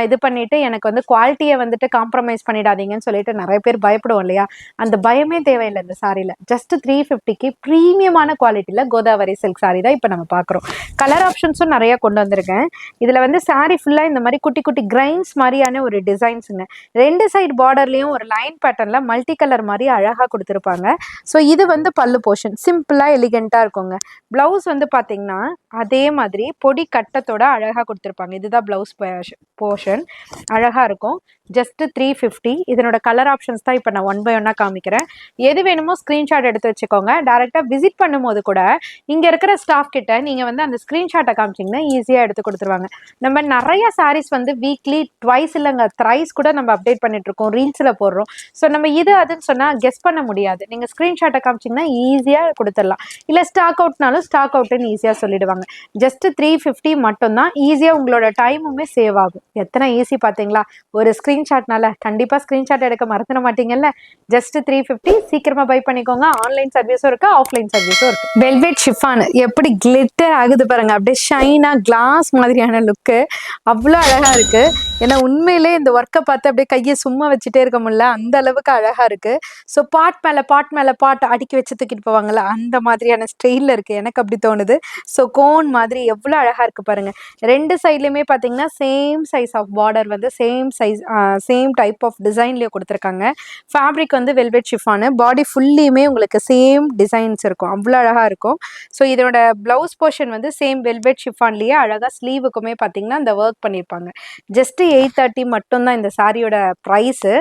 இது பண்ணிட்டு எனக்கு வந்து குவாலிட்டியை வந்துட்டு காம்ப்ரமைஸ் பண்ணிடாதீங்கன்னு சொல்லிட்டு நிறைய பேர் பயப்படுவோம் இல்லையா, அந்த பயமே தேவையில்லை இந்த சாரியில. ஜஸ்ட் 350க்கு ப்ரீமியமான குவாலிட்டியில கோதாவரி சில்க் சாரி தான் இப்போ நம்ம பார்க்குறோம். கலர் ஆப்ஷன்ஸும் நிறைய கொண்டு வந்திருக்கேன். இதுல வந்து சாரி ஃபுல்லா இந்த மாதிரி குட்டி குட்டி கிரைன்ஸ் மாதிரியான ஒரு டிசைன்ஸுங்க. ரெண்டு சைடு பார்டர்லயும் ஒரு லைன் பேட்டர்ன்ல மல்டி கலர் மாதிரி அழகா கொடுத்துருப்பாங்க. ஸோ இது வந்து பல்லு போர்ஷன் சிம்பிளா எலிகென்ட்டா இருக்குங்க. பிளவுஸ் வந்து பாத்தீங்கன்னா அதே மாதிரி பொடி கட்டத்தோட அழகா கொடுத்துருப்பாங்க. இதுதான் பிளவுஸ் போர்ஷன், அழகா இருக்கும். ஜஸ்ட் 350. இதனோட கலர் ஆப்ஷன்ஸ் தான் இப்போ நான் 1 by 1 காமிக்கிறேன். எது வேணுமோ ஸ்கிரீன்ஷாட் எடுத்து வச்சுக்கோங்க. டைரக்டா விசிட் பண்ணும்போது கூட இங்க இருக்கிற ஸ்டாஃப் கிட்ட நீங்க வந்து அந்த ஸ்கிரீன்ஷாட்டை காமிச்சிங்கன்னா ஈஸியா எடுத்து கொடுத்துருவாங்க. நம்ம நிறைய சாரீஸ் வந்து வீக்லி ட்வைஸ் இல்லைங்க த்ரைஸ் கூட நம்ம அப்டேட் பண்ணிட்டு இருக்கோம், ரீல்ஸ்ல போடுறோம். ஸோ நம்ம இது அதுன்னு சொன்னா கெஸ் பண்ண முடியாது. நீங்க ஸ்கிரீன்ஷாட்டை காமிச்சிங்கன்னா ஈஸியா கொடுத்துடலாம். இல்ல ஸ்டாக் அவுட்னாலும் ஸ்டாக் அவுட்னு ஈஸியா சொல்லிடுவாங்க. ஜஸ்ட் 350 மட்டும்தான். ஈஸியா உங்களோட டைமுமே சேவ் ஆகும். எத்தனை ஈஸி பாத்தீங்களா? ஒரு ஸ்கிரீன்ஷாட்னால கண்டிப்பா ஸ்கிரீன்ஷாட் எடுக்க மறந்துட மாட்டீங்கல்ல. ஜஸ்ட் 350. சீக்கிரமா பை பண்ணிக்கோங்க. ஆன்லைன் சர்வீஸும் இருக்கு, ஆஃப்லைன் சர்வீஸும் இருக்கு. வெல்வெட் ஷிஃபான் எப்படி கிளிட்டர் ஆகுது பாருங்க, அப்படியே ஷைனா கிளாஸ் மாதிரியான லுக்கு அவ்வளோ அழகா இருக்கு. ஏன்னா உண்மையிலே இந்த ஒர்க்கை பார்த்து அப்படியே கையை சும்மா வச்சுட்டே இருக்க முடியல, அந்த அளவுக்கு அழகா இருக்கு. ஸோ பாட் மேல பாட் அடுக்கி வச்சு தூக்கிட்டு போவாங்கல்ல அந்த மாதிரியான ஸ்டைலில் இருக்குது, எனக்கு அப்படி தோணுது. ஸோ கோன் மாதிரி எவ்வளோ அழகாக இருக்குது பாருங்கள். ரெண்டு சைட்லேயுமே பார்த்தீங்கன்னா சேம் சைஸ் ஆஃப் பார்டர் வந்து same size same type of டிசைன்லேயே கொடுத்துருக்காங்க. ஃபேப்ரிக் வந்து வெல்வெட் ஷிஃபானு, பாடி ஃபுல்லியுமே உங்களுக்கு சேம் டிசைன்ஸ் இருக்கும், அவ்வளோ அழகாக இருக்கும். ஸோ இதோட ப்ளவுஸ் போர்ஷன் வந்து சேம் வெல்வெட் ஷிஃபான்லேயே அழகாக ஸ்லீவுக்குமே பார்த்தீங்கன்னா அந்த ஒர்க் பண்ணியிருப்பாங்க. ஜஸ்ட்டு 830 மட்டும்தான் இந்த சாரியோட ப்ரைஸு.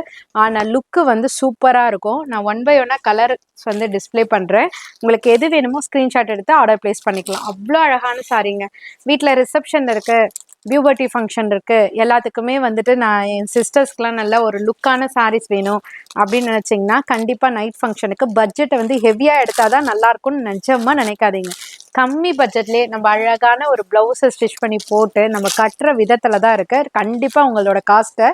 ஆனால் லுக்கு வந்து சூப்பராக இருக்கும். நான் 1 by 1 கலர்ஸ் வந்து டிஸ்பிளே பண்ணுறேன். உங்களுக்கு எது வேணுமோ ஸ்க்ரீன்ஷாட் எடுத்து ஆர்டர் ப்ளேஸ் பண்ணிக்கலாம். அவ்வளோ அழகான சாரீங்க. வீட்டில் ரிசப்ஷன் இருக்குது, பியூபர்ட்டி ஃபங்க்ஷன் இருக்குது, எல்லாத்துக்குமே வந்துட்டு நான் என் சிஸ்டர்ஸ்க்குலாம் நல்ல ஒரு லுக்கான சாரீஸ் வேணும் அப்படின்னு நினச்சிங்கன்னா கண்டிப்பாக நைட் ஃபங்க்ஷனுக்கு பட்ஜெட்டை வந்து ஹெவியாக எடுத்தால் தான் நல்லாயிருக்கும்னு நிஜமாக நினைக்காதீங்க. கம்மி பட்ஜெட்லேயே நம்ம அழகான ஒரு ப்ளவுஸை ஸ்டிச் பண்ணி போட்டு நம்ம கட்டுற விதத்தில் தான் இருக்குது. கண்டிப்பாக உங்களோட காஸ்ட்டை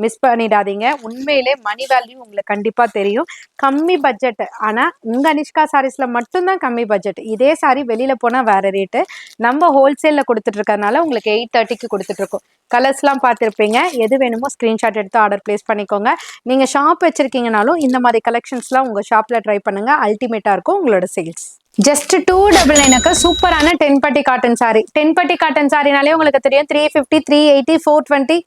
மிஸ் பண்ணிடாதீங்க. உண்மையிலே மணி வேல்யூ உங்களுக்கு கண்டிப்பாக தெரியும். கம்மி பட்ஜெட், ஆனால் உங்கள் அனிஷ்கா சாரீஸில் மட்டும்தான் கம்மி பட்ஜெட். இதே சாரீ வெளியில் போனால் வேறு ரேட்டு. நம்ம ஹோல்சேலில் கொடுத்துட்ருக்கறனால உங்களுக்கு 830க்கு கொடுத்துட்ருக்கோம். கலர்ஸ்லாம் பார்த்துருப்பீங்க. எது வேணுமோ ஸ்க்ரீன்ஷாட் எடுத்து ஆர்டர் ப்ளேஸ் பண்ணிக்கோங்க. நீங்கள் ஷாப் வச்சுருக்கீங்கனாலும் இந்த மாதிரி கலெக்ஷன்ஸ்லாம் உங்கள் ஷாப்பில் ட்ரை பண்ணுங்கள். அல்டிமேட்டாக இருக்கும் உங்களோட சேல்ஸ். ஜஸ்ட் 299க்கு சூப்பரான 10 பட்டி காட்டன் சாரி. 10 பட்டி காட்டன் சாரினாலே உங்களுக்கு தெரியும் 350, 380, 420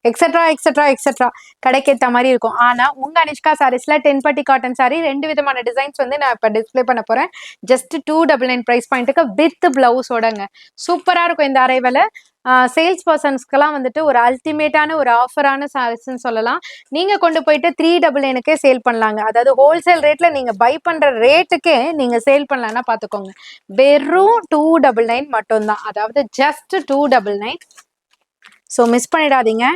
எக்ஸெட்ரா எக்ஸெட்ரா எக்ஸெட்ரா கடைக்கேற்ற மாதிரி இருக்கும். ஆனால் உங்கள் அனிஷ்கா சாரீஸில் 10 பட்டி காட்டன் சாரி 2 விதமான டிசைன்ஸ் வந்து நான் இப்போ டிஸ்பிளே பண்ண போகிறேன். ஜஸ்ட் 299 ப்ரைஸ் பாயிண்ட்டுக்கு வித் ப்ளவுஸோடங்க. சூப்பராக இருக்கும் இந்த அரைவலை. சேல்ஸ் பர்சன்ஸ்க்கெல்லாம் வந்துட்டு ஒரு அல்டிமேட்டான ஒரு ஆஃபரான சாரீஸ்ன்னு சொல்லலாம். நீங்கள் கொண்டு போயிட்டு 399க்கே சேல் பண்ணலாங்க. அதாவது ஹோல்சேல் ரேட்டில் நீங்கள் பை பண்ணுற ரேட்டுக்கே நீங்கள் சேல் பண்ணலான்னா பார்த்துக்கோங்க. வெறும் 299 மட்டும்தான். அதாவது ஜஸ்ட் 299. ஸோ மிஸ் பண்ணிடாதீங்க.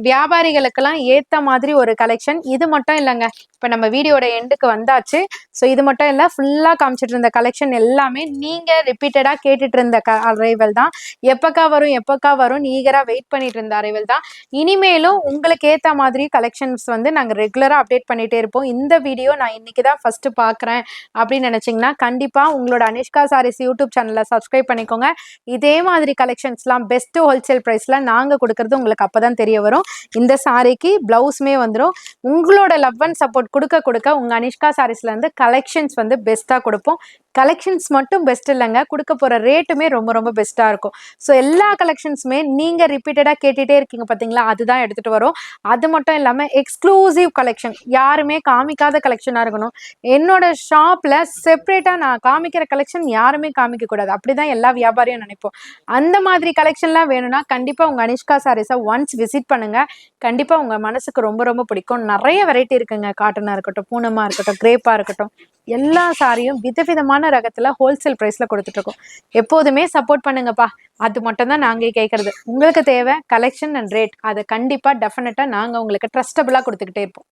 வியாபாரிகளுக்கெல்லாம் ஏற்ற மாதிரி ஒரு கலெக்ஷன். இது மட்டும் இல்லைங்க, இப்போ நம்ம வீடியோட எண்டுக்கு வந்தாச்சு. ஸோ இது மட்டும் இல்லை, ஃபுல்லாக காமிச்சிட்டு இருந்த கலெக்ஷன் எல்லாமே நீங்கள் ரிப்பீட்டடாக கேட்டுட்டு இருந்த அரைவல் தான். எப்போக்கா வரும் எப்போக்கா வரும் ஈகராக வெயிட் பண்ணிட்டு இருந்த அரைவல் தான். இனிமேலும் உங்களுக்கு ஏற்ற மாதிரி கலெக்ஷன்ஸ் வந்து நாங்கள் ரெகுலராக அப்டேட் பண்ணிகிட்டே இருப்போம். இந்த வீடியோ நான் இன்றைக்கி தான் ஃபஸ்ட்டு பார்க்குறேன் அப்படின்னு நினச்சிங்கன்னா கண்டிப்பாக உங்களோட அனிஷ்கா சாரீஸ் யூடியூப் சேனலில் சப்ஸ்கிரைப் பண்ணிக்கோங்க. இதே மாதிரி கலெக்ஷன்ஸ்லாம் பெஸ்ட்டு ஹோல்சேல் ப்ரைஸில் நாங்கள் கொடுக்குறது உங்களுக்கு அப்போ தான் தெரிய வரும். இந்த சாரிக்கு பிளவுஸ்மே வந்துடும். உங்களோட லவ் அண்ட் சப்போர்ட் கொடுக்க கொடுக்க உங்க அனிஷ்கா சாரீஸ்ல இருந்து கலெக்ஷன்ஸ் வந்து பெஸ்டா கொடுப்போம். கலெக்ஷன்ஸ் மட்டும் பெஸ்ட் இல்லைங்க, கொடுக்க போற ரேட்டுமே ரொம்ப ரொம்ப பெஸ்டா இருக்கும். ஸோ எல்லா கலெக்ஷன்ஸுமே நீங்க ரிப்பீட்டடா கேட்டுட்டே இருக்கீங்க பார்த்தீங்களா, அதுதான் எடுத்துட்டு வரும். அது மட்டும் இல்லாம எக்ஸ்க்ளூசிவ் கலெக்ஷன், யாருமே காமிக்காத கலெக்ஷனா இருக்கணும். என்னோட ஷாப்ல செப்பரேட்டா நான் காமிக்கிற கலெக்ஷன் யாருமே காமிக்க கூடாது, அப்படிதான் எல்லா வியாபாரியும் நினைப்போம். அந்த மாதிரி கலெக்ஷன்லாம் வேணும்னா கண்டிப்பா உங்க அனிஷ்கா சாரீஸை ஒன்ஸ் விசிட் பண்ணுங்க. கண்டிப்பா உங்க மனசுக்கு ரொம்ப ரொம்ப பிடிக்கும். நிறைய வெரைட்டி இருக்குங்க. காட்டனா இருக்கட்டும், பூனமா இருக்கட்டும், கிரேப்பா இருக்கட்டும், எல்லா சாரியும் விதவிதமான ரகத்துல ஹோல்சேல் பிரைஸ்ல கொடுத்துட்டு இருக்கோம். எப்போதுமே சப்போர்ட் பண்ணுங்கப்பா, அது மட்டும் தான் நாங்க கேட்கறது. உங்களுக்கு தேவை கலெக்ஷன் அண்ட் ரேட், அதை கண்டிப்பா டெஃபினட்டா நாங்க உங்களுக்கு ட்ரஸ்டபிளா கொடுத்துக்கிட்டே இருப்போம்.